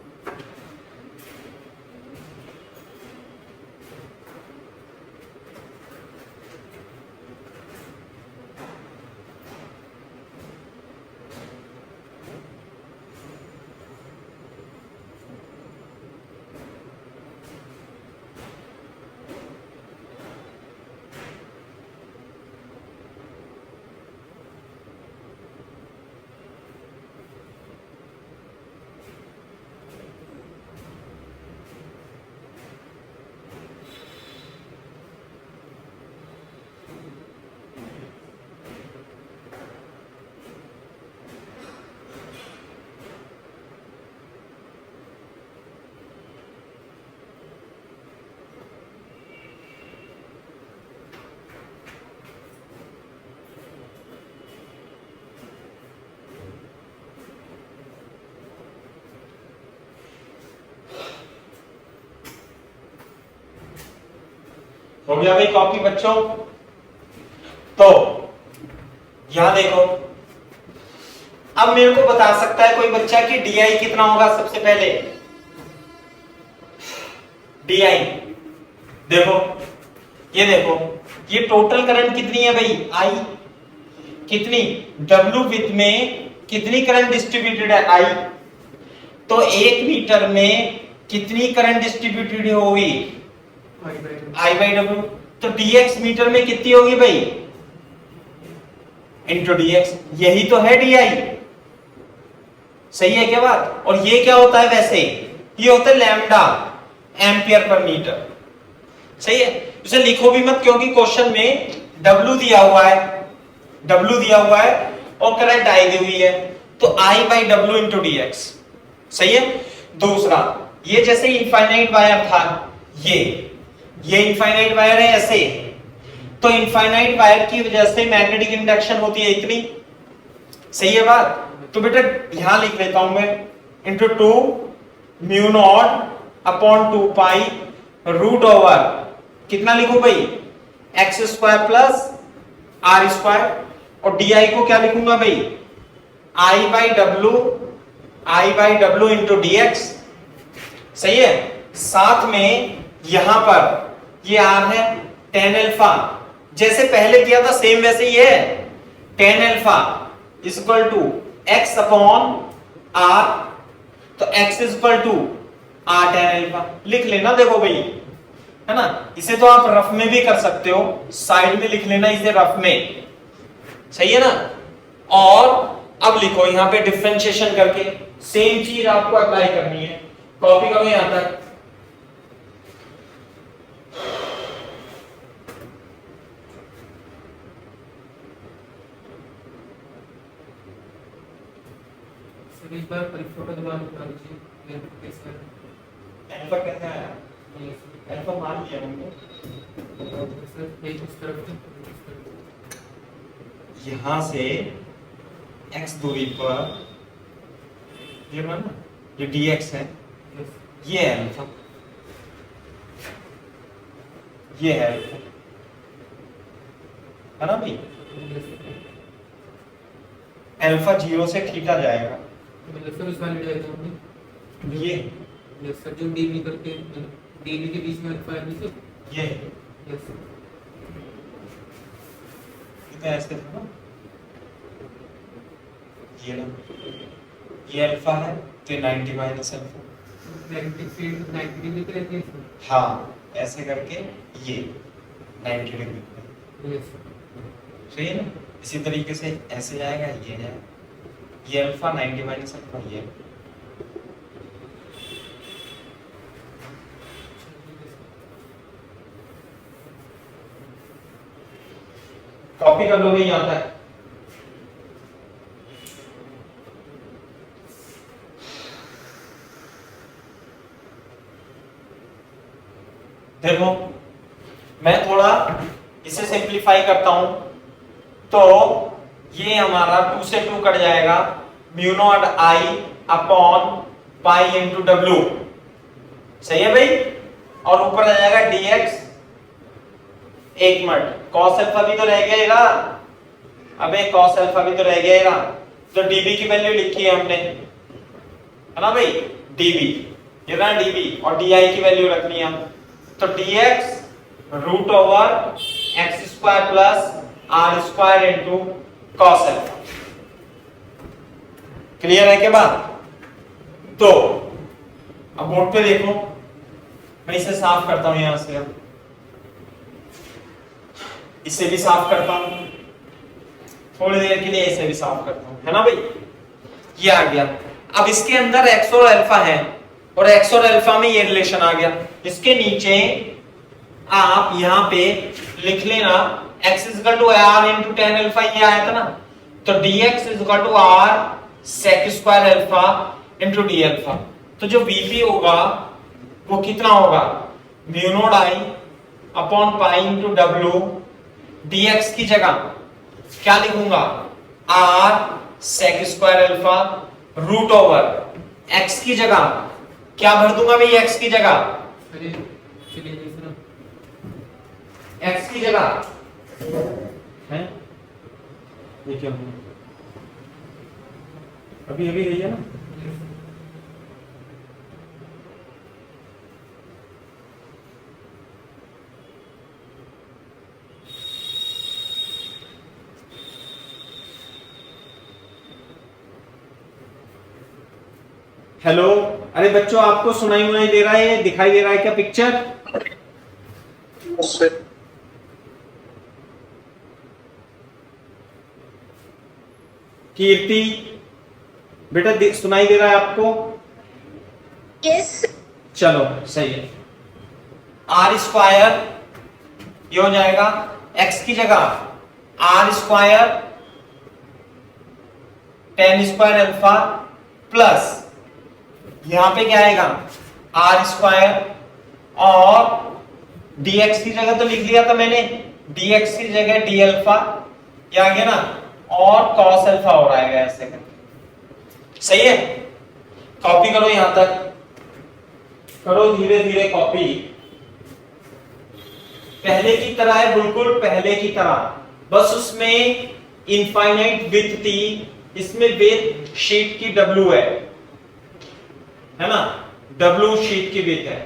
Speaker 1: हो गया भाई कॉपी बच्चों? तो यहां देखो, अब मेरे को बता सकता है कोई बच्चा कि DI कितना होगा? सबसे पहले DI देखो, ये देखो, ये टोटल करंट कितनी है भाई I, कितनी W विथ में कितनी करंट डिस्ट्रीब्यूटेड है I, तो 1 मीटर में कितनी करंट डिस्ट्रीब्यूटेड होगी I/W। तो dx मीटर में कितनी होगी भाई इंटू dx, यही तो है DI। सही है क्या बात? और ये क्या होता है वैसे? ये होता है लैम्डा एम्पियर पर मीटर। सही है, इसे लिखो भी मत क्योंकि क्वेश्चन में W दिया हुआ है, W दिया हुआ है और करंट I दी हुई है, तो I/W इंटू dx। सही है। दूसरा, ये जैसे इनफाइनाइट वायर था, ये इनफाइनाइट वायर है ऐसे, तो इनफाइनाइट वायर की वजह से मैग्नेटिक इंडक्शन होती है इतनी। सही है बात? तो बेटा यहां लिख लेता हूं मैं, into 2 mu naught upon 2 pi root over कितना लिखूं भाई x square plus R square. और डी को क्या लिखूंगा भाई, I by W into d x. सही है। साथ में यहां पर ये आर है टेन अल्फा, जैसे पहले किया था सेम वैसे ही है, tan alpha is equal to x upon r, तो x is equal to r tan alpha लिख लेना। देखो भाई है ना, इसे तो आप रफ में भी कर सकते हो, साइड में लिख लेना इसे रफ में, सही है ना। और अब लिखो यहां पे डिफरेंशिएशन करके, सेम चीज आपको अप्लाई करनी है, कॉपी करो यहां तक।
Speaker 2: सर एक बार फोटो दोबारा बता दीजिए कैसे है।
Speaker 1: अल्फा कैसे आया,
Speaker 2: ये सर,
Speaker 1: अल्फा मान लिया हमने,
Speaker 2: सर एक इस तरफ से, इस तरफ से।
Speaker 1: यहां से x दूरी पर ये माना ये dx है,
Speaker 2: यस,
Speaker 1: ये है अल्फा, ये है अल्फा, है ना भाई।
Speaker 2: यस,
Speaker 1: अल्फा 0 से थीटा जाएगा,
Speaker 2: मतलब सर उस वाले डायग्राम में
Speaker 1: ये
Speaker 2: यस सर, जो डीबी करके डीबी के बीच में अल्फा है नीचे।
Speaker 1: ये
Speaker 2: यस सर,
Speaker 1: तो ऐसे था ना, ये ना, ये अल्फा है तो 90 minus alpha,
Speaker 2: magnetic field 90 degree पे रहती है सर।
Speaker 1: हाँ ऐसे करके ये 90 डिग्री पे,
Speaker 2: यस सर,
Speaker 1: सही है ना। इसी तरीके से ऐसे जाएगा, ये जाएगा, ये अल्फा 90 माइनस अल्फा ये, कॉपी कर लोगे यहां तक। देखो मैं थोड़ा इसे सिंप्लीफाई करता हूं, तो ये हमारा 2 से 2 कट जाएगा, mu not I upon pi into W, सही है भाई। और ऊपर आ जाएगा dx, एक मिनट cos अल्फा भी तो रह गया ना, अबे cos अल्फा भी तो रह गया ना, तो db की वैल्यू लिखी है हमने, है ना भाई, db ये ना db, और di की वैल्यू रखनी है हम, तो dx root over x square plus r square into cos alpha. Clear है के बाद? तो अब बोर्ड पे देखो, मैं इसे साफ करता हूं यहां से, अब इसे भी साफ करता हूं, थोड़ी देर के लिए इसे भी साफ करता हूं, है ना भाई। ये आ गया। अब इसके अंदर x और अल्फा है, और x और अल्फा में ये रिलेशन आ गया। इसके नीचे आप यहां पे लिख लेना x is equal to r into tan alpha, ये आया था ना, तो dx is equal to r sec square alpha into d alpha. तो जो vp होगा वो कितना होगा, mu not I upon pi into W, dx की जगह क्या लिखूंगा, r sec square alpha root over x की जगह क्या भर दूंगा भाई, x की जगह,
Speaker 2: चलिए चलिए जी सर,
Speaker 1: x की जगह है, ये क्या हुआ, अभी अभी गई है ना। हेलो, अरे बच्चों आपको सुनाई दे रहा है, दिखाई दे रहा है क्या पिक्चर? कीर्ति बेटा सुनाई दे रहा है आपको?
Speaker 3: यस
Speaker 1: चलो सही है। आर स्क्वायर ये हो जाएगा x की जगह r square tan square alpha plus यहां पे क्या आएगा आर स्क्वायर, और dx की जगह तो लिख लिया था मैंने, dx की जगह डी अल्फा, ये आ गया ना, और cos अल्फा हो रहा है ऐसे करके, सही है। कॉपी करो यहां तक, करो धीरे धीरे कॉपी, पहले की तरह है, बिल्कुल पहले की तरह, बस उसमें इनफाइनाइट विथ थी, इसमें विथ शीट की W है ना, W शीट की विथ है।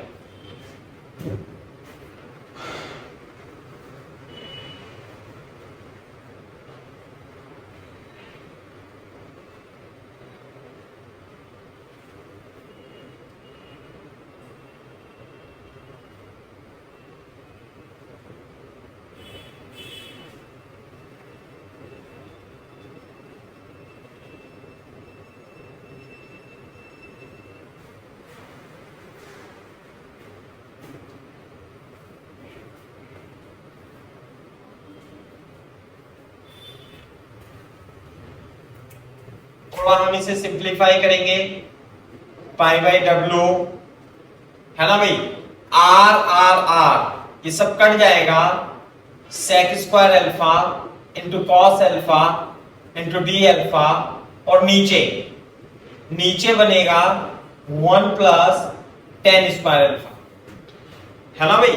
Speaker 1: थोड़ा हम इसे सिंप्लीफाई करेंगे, पाई बाई डब्ल्यू है ना भाई, आर आर आर ये सब कट जाएगा, sec square alpha into cos alpha into d alpha, और नीचे बनेगा 1 प्लस टेन स्क्वायर अल्फा, है ना भाई।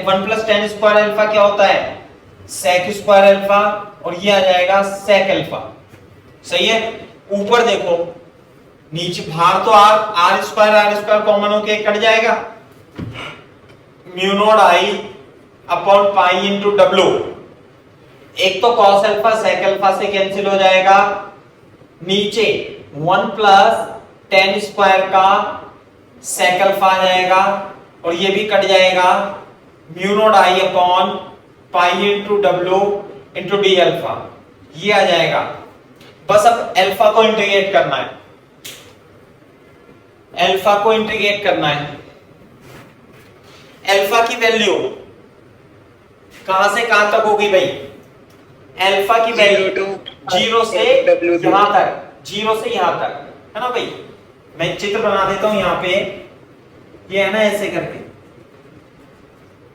Speaker 1: 1 प्लस टेन स्क्वायर अल्फा क्या होता है, सेक स्क्वायर अल्फा, और ये आ जाएगा सेक अल्फा, सही है। ऊपर देखो, नीचे बाहर तो आर स्क्वायर कॉमन होके कट जाएगा, mu not I upon pi into W, एक तो कॉस अल्फा सेक अल्फा से कैंसिल हो जाएगा, नीचे 1 प्लस टेन स्क्वायर का सेक अल्फा आ जाएगा, और ये भी कट जाएगा, mu not I upon pi into W into d alpha, ये आ जाएगा। बस अब अल्फा को इंटीग्रेट करना है, अल्फा को इंटीग्रेट करना है। अल्फा की वैल्यू कहां से कहां तक होगी भाई, अल्फा की वैल्यू 0 से यहां तक, 0 से यहां तक, है ना भाई। मैं चित्र बना देता हूं यहां पे, ये है ना ऐसे करके,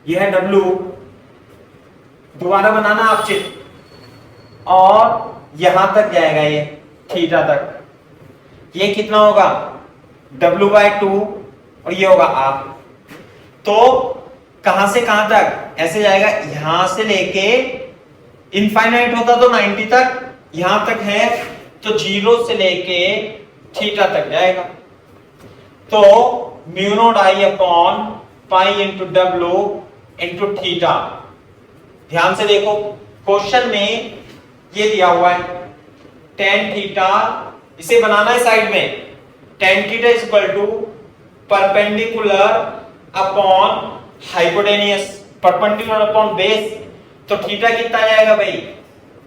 Speaker 1: ये है W, दोबारा बनाना आप चित्र, और यहां तक जाएगा ये थीटा तक, ये कितना होगा W/2, और ये होगा R। तो कहां से कहां तक ऐसे जाएगा, यहां से लेके इनफाइनाइट होता तो 90 तक, यहां तक है तो 0 से लेके थीटा तक जाएगा। तो mu not I upon pi into W into theta. ध्यान से देखो, क्वेश्चन में ये दिया हुआ है tan थीटा, इसे बनाना है साइड में, tan theta is equal to perpendicular upon hypotenuse, perpendicular upon base, तो थीटा कितना जाएगा भाई,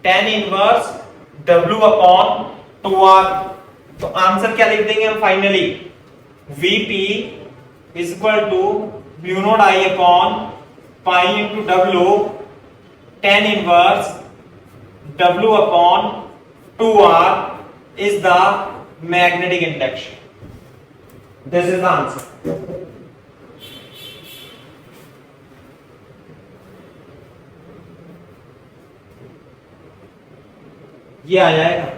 Speaker 1: tan inverse w upon 2r। तो आंसर क्या लिख देंगे हम finally, vp is equal to mu not I upon pi into W tan inverse W upon 2R is the magnetic induction. This is the answer. ये आ जाएगा।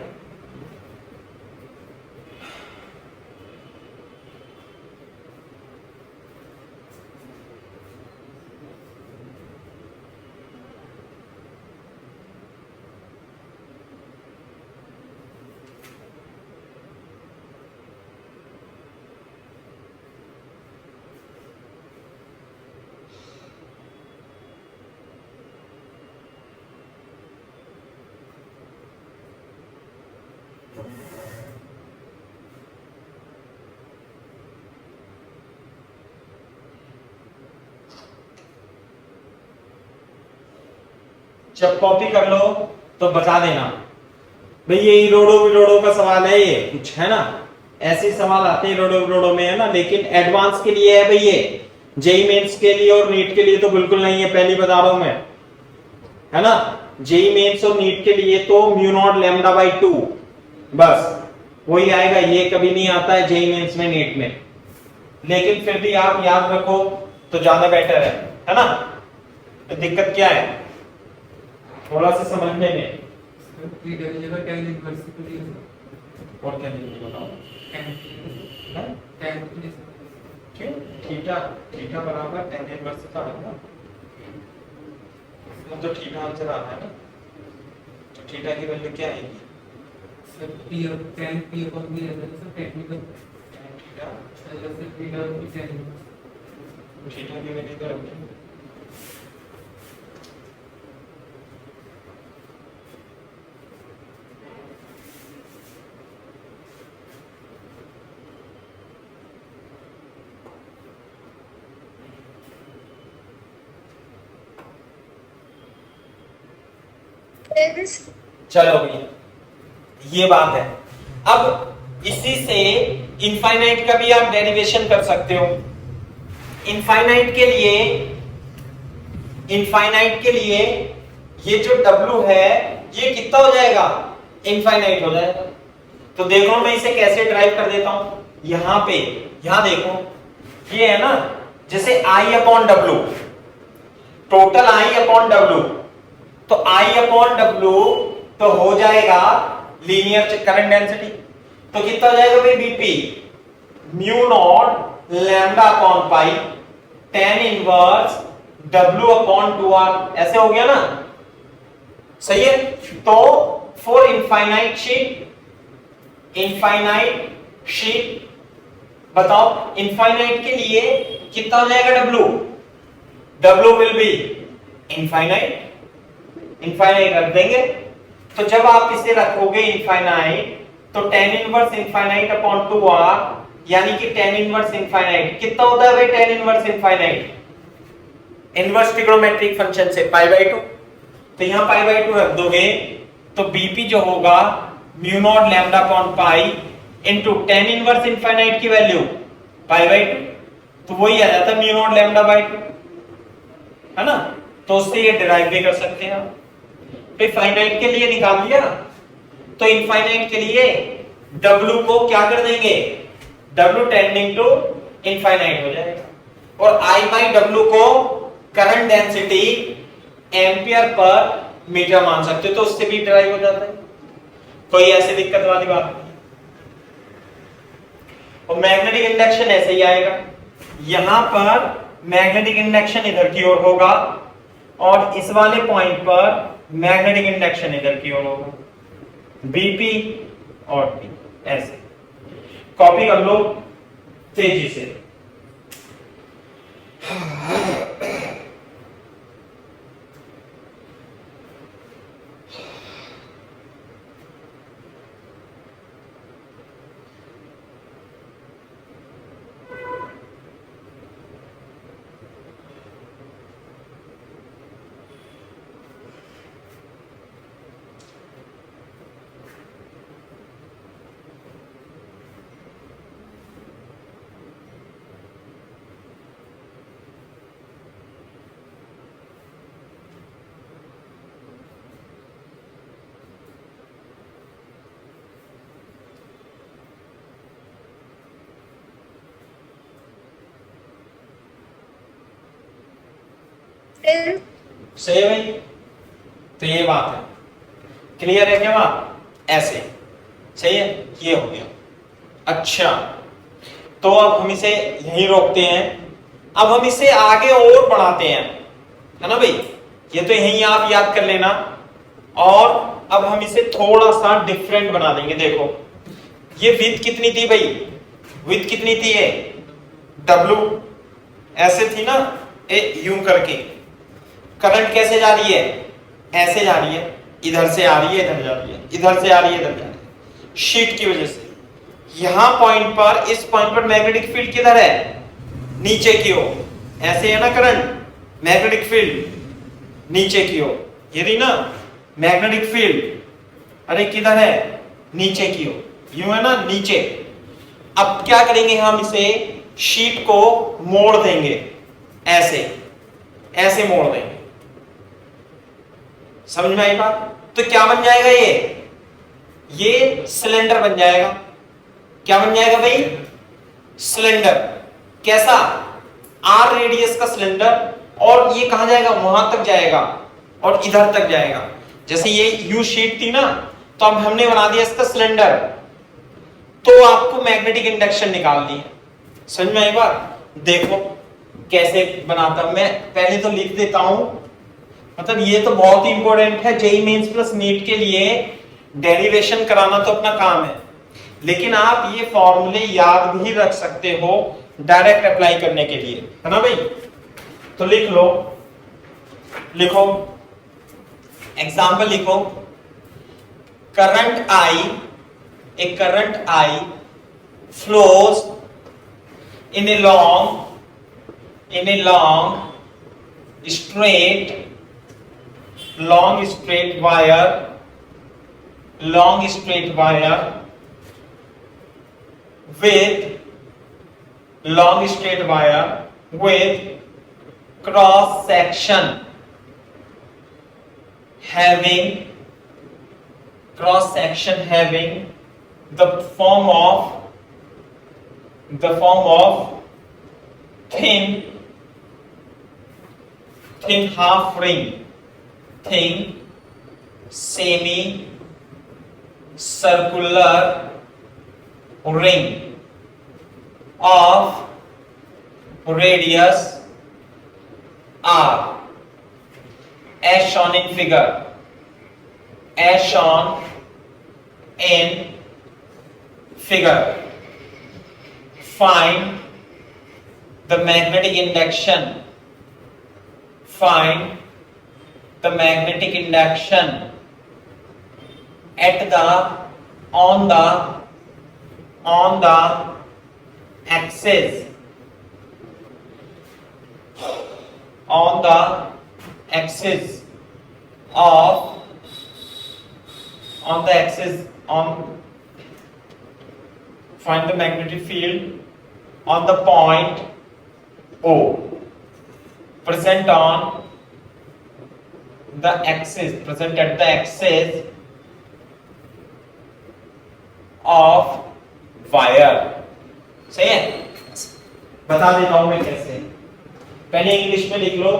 Speaker 1: जब copy कर लो तो बता देना भाई, ये इरोडो विरोडो का सवाल है, ये कुछ है ना, ऐसे सवाल आते हैं इरोडो विरोडो में, है ना। लेकिन एडवांस के लिए है भाई, ये जेई मेंस के लिए और नीट के लिए तो बिल्कुल नहीं है, पहली बता रहा हूं मैं, है ना। जेई मेंस और नीट के लिए तो म्यू नॉट लैम्डा बाई 2 बस वही आएगा, ये कभी नहीं आता है जेई मेंस में नीट में, लेकिन फिर भी आप याद रखो तो ज्यादा बेटर है ना। तो दिक्कत क्या है थोड़ा सा समझने में,
Speaker 2: जगह tan इनवर्स को लिया
Speaker 1: और क्या नहीं बताओ,
Speaker 2: tan
Speaker 1: क्यों थीटा, थीटा बराबर tan इनवर्स का है ना, तो थीटा आंसर आता है ना, तो थीटा की वैल्यू क्या आएगी?
Speaker 2: सर पी और tan p अपॉन b है सर टेक्निकल
Speaker 1: थीटा
Speaker 2: जैसे थीटा की tan
Speaker 1: थीटा की वैल्यू क्या रखें? चलो भैया ये बात है। अब इसी से इनफाइनाइट का भी आप डेरिवेशन कर सकते हो। इनफाइनाइट के लिए ये जो W है ये कितना हो जाएगा? इनफाइनाइट हो जाएगा। तो देखो मैं इसे कैसे ड्राइव कर देता हूं। यहां पे यहां देखो ये है ना, जैसे I upon W, total I upon W, तो I अपॉन W तो हो जाएगा लीनियर करंट डेंसिटी। तो कितना हो जाएगा भाई? BP mu naught lambda upon पाई tan inverse W upon 2R, ऐसे हो गया ना? सही है। तो फॉर इनफाइनाइट शीट बताओ इनफाइनाइट के लिए कितना हो जाएगा? W विल बी इनफाइनाइट रख देंगे। तो जब आप इसे रखोगे इनफाइनाइट तो tan inverse infinite upon 2R, यानी कि tan इनवर्स इनफाइनाइट कितना होता है भाई? tan inverse infinite inverse trigonometric function से π/2, तो यहां π/2 रख दोगे तो बीपी जो होगा mu not lambda upon pi into tan inverse infinite की वैल्यू π/2, तो वही आ जाता है म्यू नॉट लैम्डा बाय 2, है ना? तो उससे ये डिराइव भी कर सकते हैं। फिर फाइनाइट के लिए निकाल लिया, तो इनफाइनाइट के लिए W को क्या कर देंगे? W टेंडिंग टू इनफाइनाइट हो जाएगा। और I बाई W को current density ampere per metre मान सकते हो, तो उससे भी डिराइव हो जाता है। कोई ऐसी दिक्कत वाली बात नहीं। और मैग्नेटिक इंडक्शन ऐसे ही आएगा। यहां पर मैग्नेटिक इंडक्शन इधर की ओर होगा और इस वाले पॉइंट पर मैग्नेटिक इंडक्शन इधर की ओर होगा, बीपी और पी। ऐसे कॉपी कर लो तेजी से। सही है भाई? तो ये बात है, क्लियर है क्या बात? ऐसे सही है, ये हो गया। अच्छा, तो अब हम इसे यहीं रोकते हैं। अब हम इसे आगे और बढ़ाते हैं, है ना भाई? ये तो यहीं आप याद कर लेना। और अब हम इसे थोड़ा सा डिफरेंट बना देंगे। देखो ये विड्थ कितनी थी भाई? विड्थ कितनी थी? W ऐसे थी ना, यूं करके। करंट कैसे जा रही है? ऐसे जा रही है, इधर से आ रही है, इधर जा रही है, इधर से आ रही है, इधर जा रही है, शीट की वजह से। यहां पॉइंट पर, इस पॉइंट पर मैग्नेटिक फील्ड किधर है? नीचे की ओर। ऐसे है ना करंट, मैग्नेटिक फील्ड नीचे की ओर। ये रही ना मैग्नेटिक फील्ड, अरे किधर है? नीचे की ओर, यूं है ना, नीचे। अब क्या करेंगे हम? इसे शीट को मोड़ देंगे, ऐसे ऐसे मोड़ देंगे। समझ में आई बात? तो क्या बन जाएगा? ये सिलेंडर बन जाएगा। क्या बन जाएगा भाई? सिलेंडर। कैसा? R रेडियस का सिलेंडर। और ये कहां जाएगा? वहां तक जाएगा और इधर तक जाएगा। जैसे ये यू शीट थी ना, तो अब हमने बना दिया इसका सिलेंडर। तो आपको मैग्नेटिक इंडक्शन निकालनी है। समझ में आई बात? देखो कैसे बनाता। मैं पहले तो लिख देता हूं मतलब ये तो बहुत ही इंपॉर्टेंट है, जेई मेंस प्लस नीट के लिए डेरिवेशन कराना तो अपना काम है, लेकिन आप ये फॉर्मूले याद भी रख सकते हो डायरेक्ट अप्लाई करने के लिए, है ना भाई। तो लिख लो, लिखो एग्जाम्पल लिखो, current I, a current I flows in a straight wire with cross section having the form of thin half ring, thin semi circular ring of radius r, as shown in figure. Find the magnetic induction. At the on the axis find the magnetic field on the point O present at the axis of wire. सही है, बता देता हूं मैं कैसे। पहले English में लिख लो,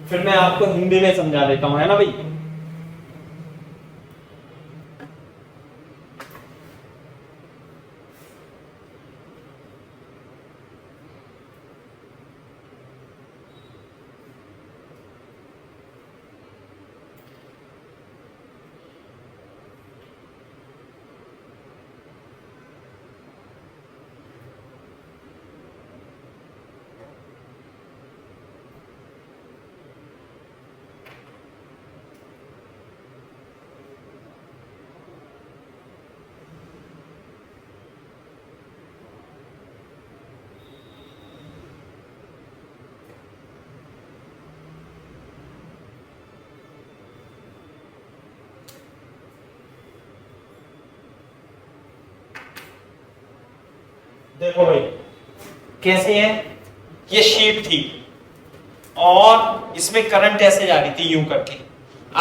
Speaker 1: फिर मैं आपको हिंदी में समझा देता हूं, है ना भाई। देखो भाई कैसे है, ये शीट थी और इसमें करंट ऐसे जा रही थी यूं करके।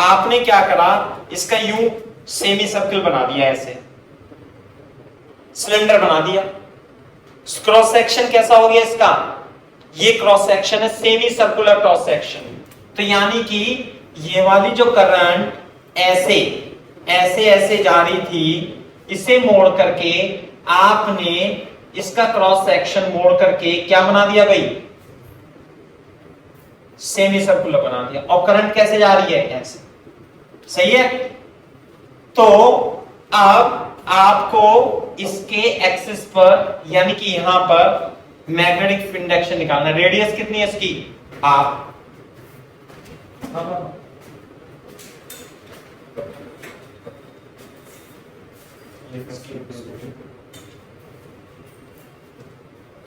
Speaker 1: आपने क्या करा, इसका यूं सेमी सर्कल बना दिया, ऐसे सिलेंडर बना दिया। क्रॉस सेक्शन कैसा हो गया इसका, ये क्रॉस सेक्शन है सेमी सर्कुलर क्रॉस सेक्शन। तो यानी कि ये वाली जो करंट ऐसे ऐसे ऐसे जा रही थी, इसे मोड़ करके आपने इसका क्रॉस सेक्शन मोड़ करके क्या बना दिया भाई, सेमी सर्कुलर बना दिया। और करंट कैसे जा रही है, ऐसे। सही है। तो अब आपको इसके एक्सिस पर यानी कि यहां पर मैग्नेटिक इंडक्शन निकालना। रेडियस कितनी है इसकी, आप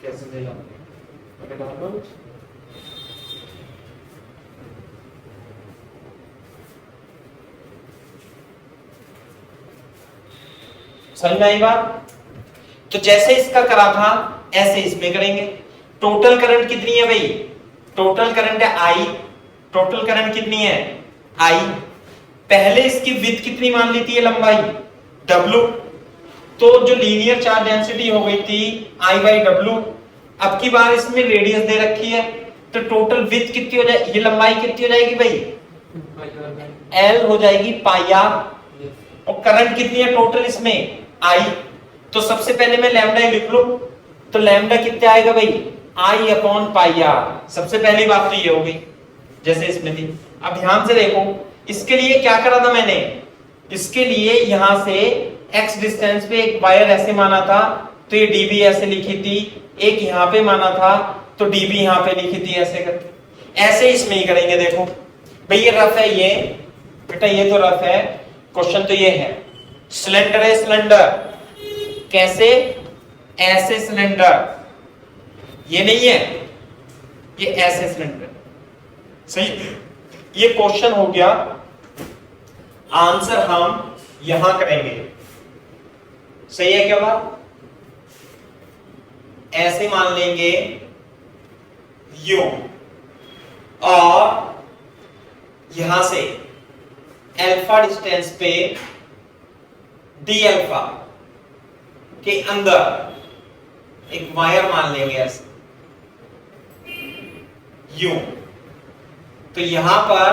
Speaker 1: कैसे देगा, समझ में आई बात। तो जैसे इसका करा था ऐसे इसमें करेंगे। टोटल करंट कितनी है भाई, टोटल करंट है आई। टोटल करंट कितनी है, आई। पहले इसकी विड्थ कितनी मान ली थी, लंबाई W। तो जो लीनियर चार्ज डेंसिटी हो गई थी I/W। अब की बार इसमें रेडियस दे रखी है, तो टोटल विड्थ कितनी हो जाएगी, ये लंबाई कितनी हो जाएगी भाई, L हो जाएगी पाई r। और करंट कितनी है टोटल इसमें, I। तो सबसे पहले मैं लैम्डा लिख लूं, तो लैम्डा कितना आएगा भाई, I/पाई r। सबसे पहली बात तो ये हो गई जैसे इसमें थी। अब ध्यान से देखो, इसके लिए क्या करा था मैंने, इसके लिए यहां से x डिस्टेंस पे एक वायर ऐसे माना था, तो ये db ऐसे लिखी थी, एक यहां पे माना था तो db यहां पे लिखी थी, ऐसे करके। ऐसे इसमें ही करेंगे। देखो भाई ये रफ है, ये बेटा ये तो रफ है। क्वेश्चन तो ये है, सिलेंडर है, सिलेंडर कैसे, ऐसे सिलेंडर, ये नहीं है, ये ऐसे सिलेंडर, सही। ये क्वेश्चन हो गया, आंसर हम यहां करेंगे, सही है क्या बात। ऐसे मान लेंगे यू, और यहां से अल्फा डिस्टेंस पे डी अल्फा के अंदर एक वायर मान लेंगे ऐसे यू, तो यहां पर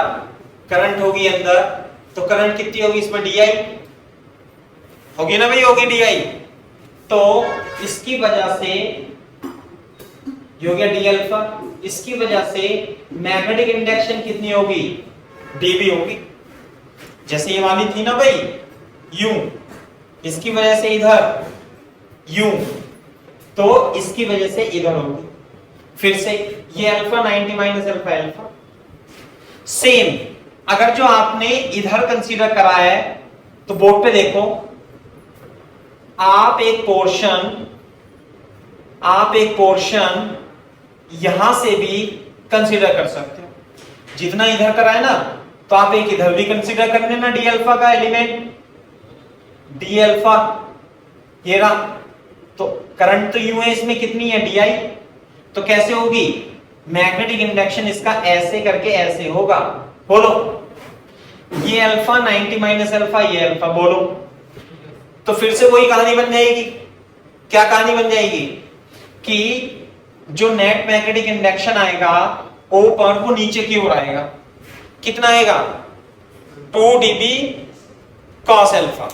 Speaker 1: करंट होगी अंदर, तो करंट कितनी होगी इसमें, डी आई होगी ना भाई, होगी डी आई। तो इसकी वजह से ये हो गया डी अल्फा, इसकी वजह से मैग्नेटिक इंडक्शन कितनी होगी, डीबी होगी। जैसे ये वाली थी ना भाई यू, इसकी वजह से इधर यू, तो इसकी वजह से इधर होगी। फिर से ये alpha 90 minus alpha alpha, same. अगर जो आपने इधर कंसीडर करा है तो बोर्ड पे देखो, आप एक पोर्शन यहां से भी कंसीडर कर सकते हो। जितना इधर करा है ना, तो आप एक इधर भी कंसीडर कर लेना, डी अल्फा का एलिमेंट, डी अल्फा ये रहा। तो करंट तो यूं है, इसमें कितनी है, डी आई। तो कैसे होगी मैग्नेटिक इंडक्शन, इसका ऐसे करके ऐसे होगा। बोलो ये अल्फा 90 माइनस अल्फा, ये अल्फा, बोलो। तो फिर से वही कहानी बन जाएगी। क्या कहानी बन जाएगी कि जो नेट मैग्नेटिक इंडक्शन आएगा ओ पर, वो नीचे की ओर आएगा। कितना आएगा, 2 dB cos alpha,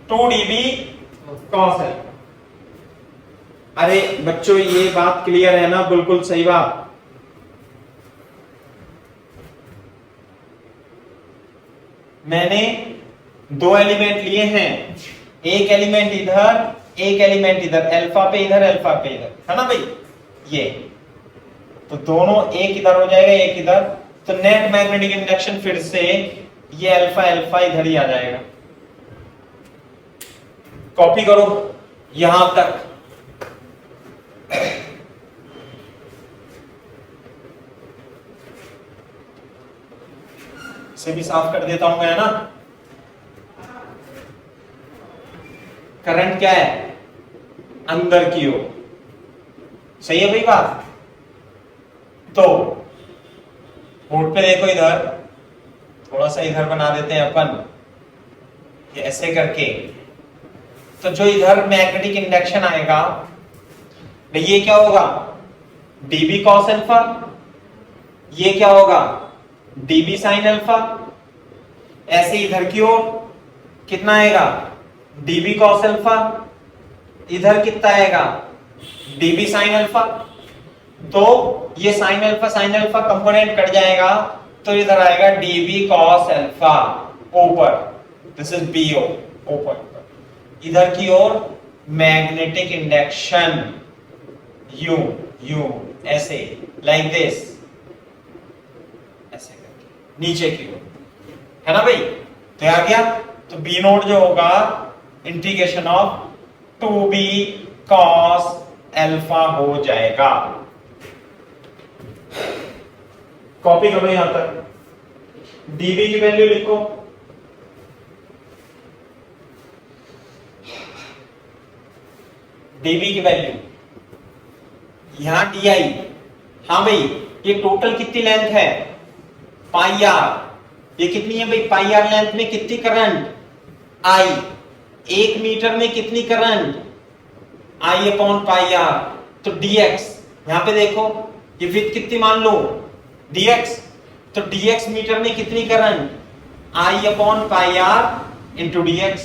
Speaker 1: 2 dB cos alpha. अरे बच्चों ये बात क्लियर है ना, बिल्कुल सही बात। मैंने 2 एलिमेंट लिए हैं, एक एलिमेंट इधर, एक एलिमेंट इधर, अल्फा पे इधर, अल्फा पे इधर, है ना भाई। ये तो दोनों, एक इधर हो जाएगा, एक इधर, तो नेट मैग्नेटिक इंडक्शन फिर से ये अल्फा अल्फा इधर ही आ जाएगा। कॉपी करो यहां तक। से भी साफ कर देता हूं मैं, है ना। करंट क्या है, अंदर की ओर, सही है भाई बात। तो बोर्ड पे देखो, इधर थोड़ा सा इधर बना देते हैं अपन, ये ऐसे करके। तो जो इधर मैग्नेटिक इंडक्शन आएगा भाई, ये क्या होगा, dB cos अल्फा, ये क्या होगा, dB sin अल्फा। ऐसे इधर की ओर कितना आएगा, dB cos अल्फा, इधर कितना आएगा, dB sin अल्फा। तो ये sin अल्फा कंपोनेंट कट जाएगा, तो इधर आएगा dB cos अल्फा ऊपर, दिस इज BO ऊपर। इधर की ओर मैग्नेटिक इंडक्शन यू ऐसे, लाइक दिस, ऐसे करके नीचे की ओर, है ना भाई। तो आ गया, तो B नोट जो होगा integration of 2B cos alpha हो जाएगा। कॉपी करो यहां तक, dB की वैल्यू लिखो, dB की वैल्यू यहां di। हाँ भाई, ये टोटल कितनी लेंथ है, पाई आर। ये कितनी है भाई, पाई आर लेंथ में कितनी करंट, I। 1 मीटर में कितनी current, I upon pi r. तो dx, यहां पे देखो ये विड्थ कितनी मान लो, dx। तो dx मीटर में कितनी current, I upon pi r into dx।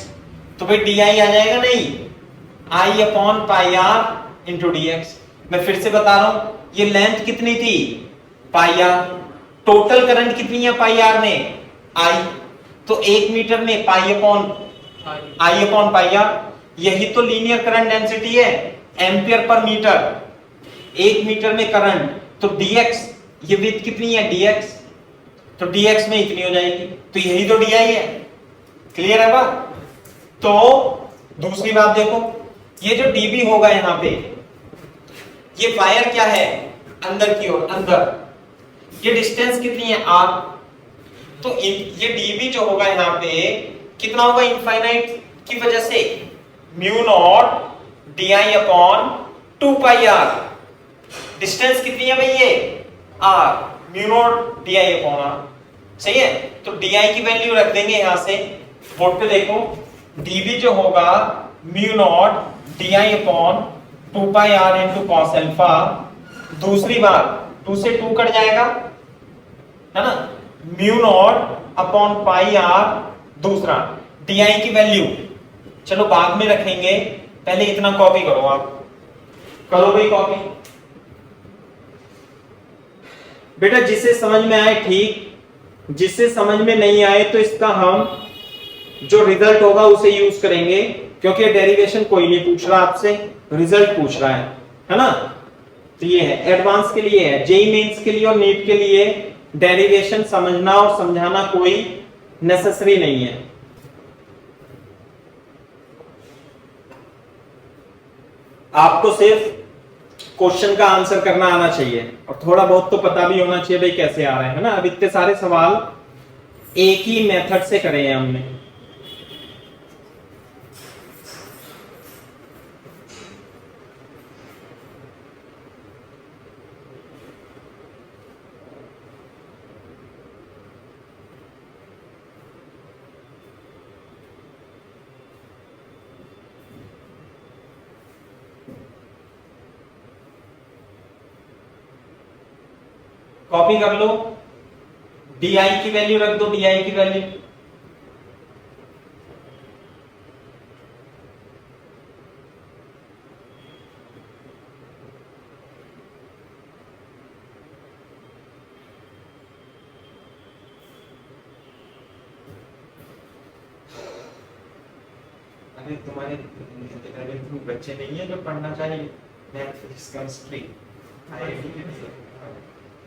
Speaker 1: तो भाई di आ जाएगा नहीं, I upon pi r into dx। मैं फिर से बता रहा हूं, ये लेंथ कितनी थी, पाई आर, टोटल करंट कितनी है पाई आर में, आई, तो 1 मीटर में पाई अपॉन पाई आर, यही तो लीनियर करंट डेंसिटी है, एम्पियर पर मीटर, 1 मीटर में करंट, तो dx, ये विड्थ कितनी है dx, तो dx में इतनी हो जाएगी, तो यही तो di है। क्लियर है बात? तो दूसरी बात देखो, ये जो db होगा यहां पे, ये वायर क्या है, अंदर की ओर, अंदर, ये डिस्टेंस कितनी है r, तो ये db जो होगा यहां पे कितना होगा, इनफाइनाइट की वजह से म्यू नॉट di अपॉन 2 पाई r, डिस्टेंस कितनी है भाई ये r, mu naught di upon r, सही है। तो di की वैल्यू रख देंगे यहां से, बोर्ड पे देखो, db जो होगा म्यू नॉट di अपॉन 2 पाई r इनटू cos अल्फा, दूसरी बात 2 से 2 कट जाएगा, है ना, mu naught upon pi r, दूसरा di की वैल्यू चलो बाद में रखेंगे, पहले इतना कॉपी करो, आप करो भाई कॉपी। बेटा जिसे समझ में आए ठीक, जिसे समझ में नहीं आए तो इसका हम जो रिजल्ट होगा उसे यूज करेंगे, क्योंकि डेरिवेशन कोई नहीं पूछ रहा आपसे, रिजल्ट पूछ रहा है ना। तो ये है एडवांस के लिए है, जेई मेंस के लिए और नीट के लिए डेरिवेशन समझना और समझाना कोई नेसेसरी नहीं है। आपको सिर्फ क्वेश्चन का आंसर करना आना चाहिए और थोड़ा बहुत तो पता भी होना चाहिए भाई कैसे आ रहे हैं, है ना। अब इतने सारे सवाल एक ही मेथड से करे हैं हमने। कॉपी कर लो, di की वैल्यू रख दो, di की वैल्यू अरे तुम्हारे बच्चे नहीं है जो पढ़ना चाहिए मैथ फिजिक्स केमिस्ट्री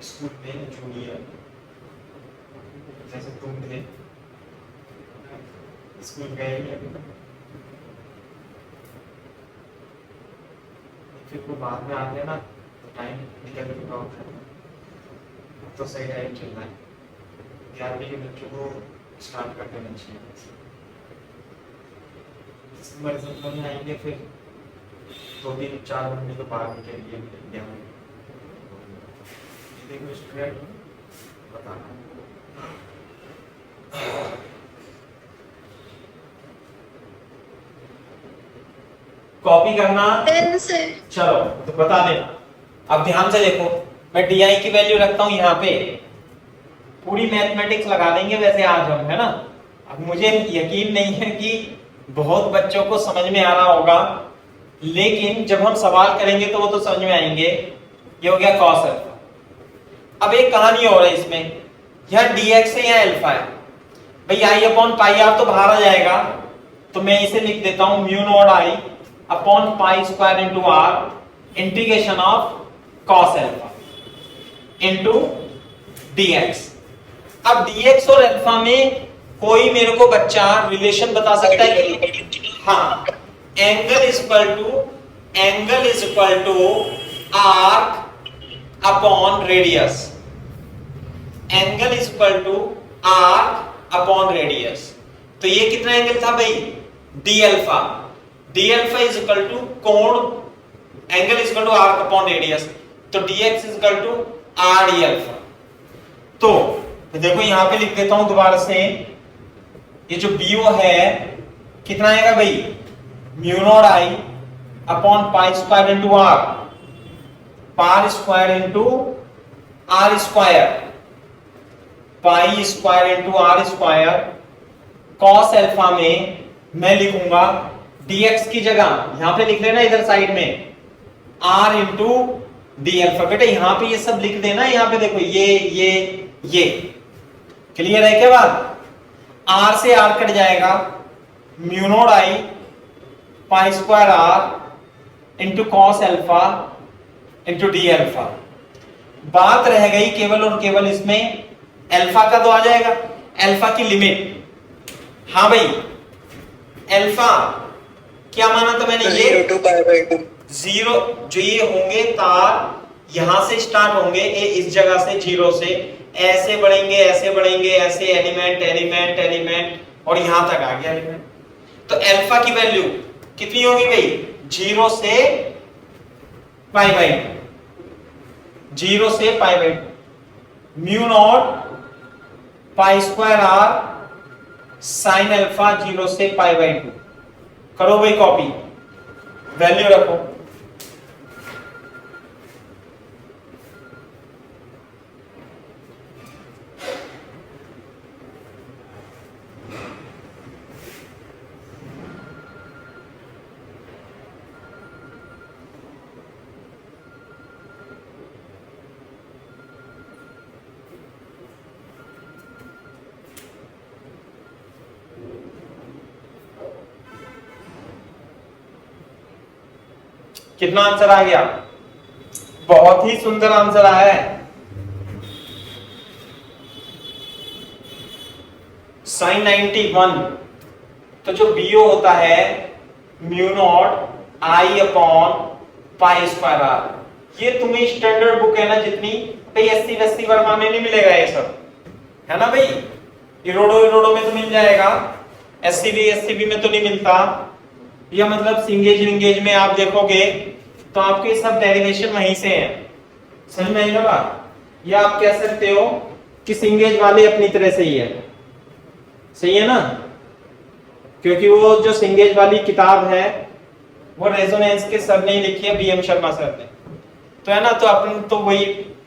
Speaker 1: स्कूल में जूनियर, जैसे तुम थे स्कूल गए फिर वो बाद में आते हैं ना तो टाइम निकल चुका होता है। तो सही टाइम चल रहा है, 11वीं के बच्चों को स्टार्ट कर देना चाहिए। दिसंबर में आएंगे फिर 2-3-4 महीने तो बाद निकलेंगे इंडिया में। देखो स्टूडेंट बताना कॉपी करना, चलो तो बता देना। अब ध्यान से देखो, मैं डी आई की वैल्यू रखता हूं यहाँ पे, पूरी मैथमेटिक्स लगा देंगे वैसे आज हम, है ना। अब मुझे यकीन नहीं है कि बहुत बच्चों को समझ में आ रहा होगा, लेकिन जब हम सवाल करेंगे तो वो तो समझ में आएंगे। ये हो गया कॉस अल्फा। अब एक कहानी हो रही है इसमें, यह dx है या अल्फा है भाई, आई अपॉन पाई आर तो बाहर आ जाएगा, तो मैं इसे लिख देता हूं mu not I upon pi square into r integration of cos alpha into dx। अब dx और अल्फा में कोई मेरे को बच्चा रिलेशन बता सकता है कि हाँ, angle is equal to arc upon radius, angle is equal to arc upon radius. तो ये कितना एंगल था भाई, d alpha is equal to कोण, angle is equal to arc upon radius, तो dx is equal to r d alpha. तो देखो यहां पे लिख देता हूं दोबारा से, ये जो bo है कितना आएगा भाई, mu not I upon pi square into r, pi square into r square, pi square into r square, cos alpha में मैं लिखूंगा dx की जगह यहां पे लिख लेना इधर साइड में r इंटू डी अल्फा। बेटा यहां पे ये सब लिख देना, यहां पे देखो ये क्लियर है क्या बात? आर से आर कट जाएगा, mu not I pi square r into cos alpha into d alpha. बात रह गई केवल और केवल इसमें अल्फा का तो आ जाएगा, अल्फा की लिमिट। हाँ भाई, अल्फा क्या माना था मैंने? ये
Speaker 3: 0 to pi by 2।
Speaker 1: जीरो जो ये होंगे तार यहां से स्टार्ट होंगे, इस जगह से 0 से ऐसे बढ़ेंगे, ऐसे बढ़ेंगे, ऐसे एलिमेंट एलिमेंट एलिमेंट और यहां तक आ गया एलिमेंट। तो अल्फा की वैल्यू कितनी होगी भाई? 0 से पाई बाई 0 से pi by mu naught pi square r sine alpha 0 से पाई बाई 2। करो भाई कॉपी, वैल्यू रखो। कितना आंसर आ गया? बहुत ही सुंदर आंसर आया है। साइन 91। तो जो बीओ होता है mu not I upon pi square r. ये तुम्हें स्टैंडर्ड बुक है ना जितनी, भाई 80 वर्मा में नहीं मिलेगा ये सब, है ना भाई? इरोडो में तो मिल जाएगा, एससीबी में तो नहीं मिलता। या मतलब सिंगेज विंगेज में आप देखोगे तो आपके सब डेरिवेशन वहीं से हैं। समझ में आई ना बात? या आप कह सकते हो कि सिंगेज वाले अपनी तरह से ही है, सही है ना? क्योंकि वो जो सिंगेज वाली किताब है वो रेजोनेंस के सर ने लिखी है, बीएम शर्मा सर ने, तो है ना? तो अपन तो वही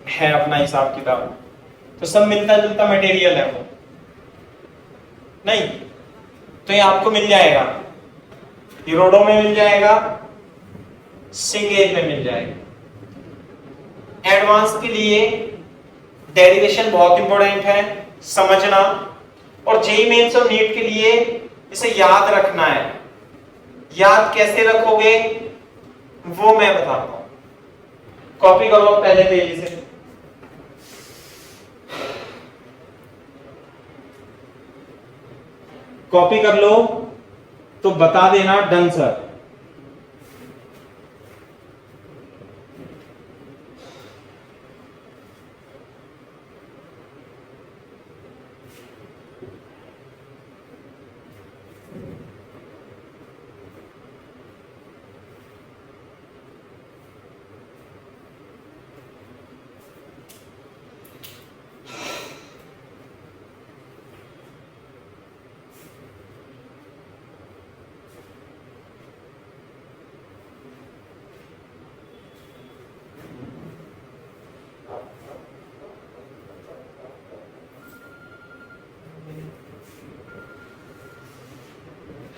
Speaker 1: है अपना हिसाब किताब, तो सब मिलता जुलता मटेरियल है वो, नहीं? तो ये आपको मिल जाएगा, इरोडो में मिल जाएगा, सिंगेज में मिल जाएगा। एडवांस के लिए डेरिवेशन बहुत इंपॉर्टेंट है समझना, और जेईई मेंस और नीट के लिए इसे याद रखना है। याद कैसे रखोगे वो मैं बताता हूं। कॉपी करो पहले तेजी से। कॉपी कर लो तो बता देना डन सर।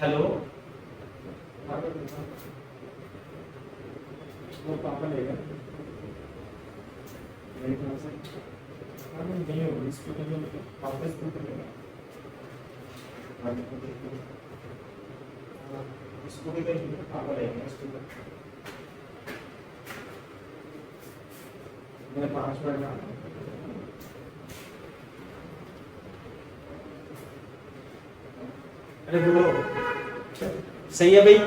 Speaker 1: हेलो,
Speaker 2: वो पापा लेगा मेरे ख्याल से। नहीं होगा इसको, तो पापा इसको लेगा, इसको भी पापा लेगा इसको। मैं 5 मिनट
Speaker 1: अरे बोलो, सही है भाई?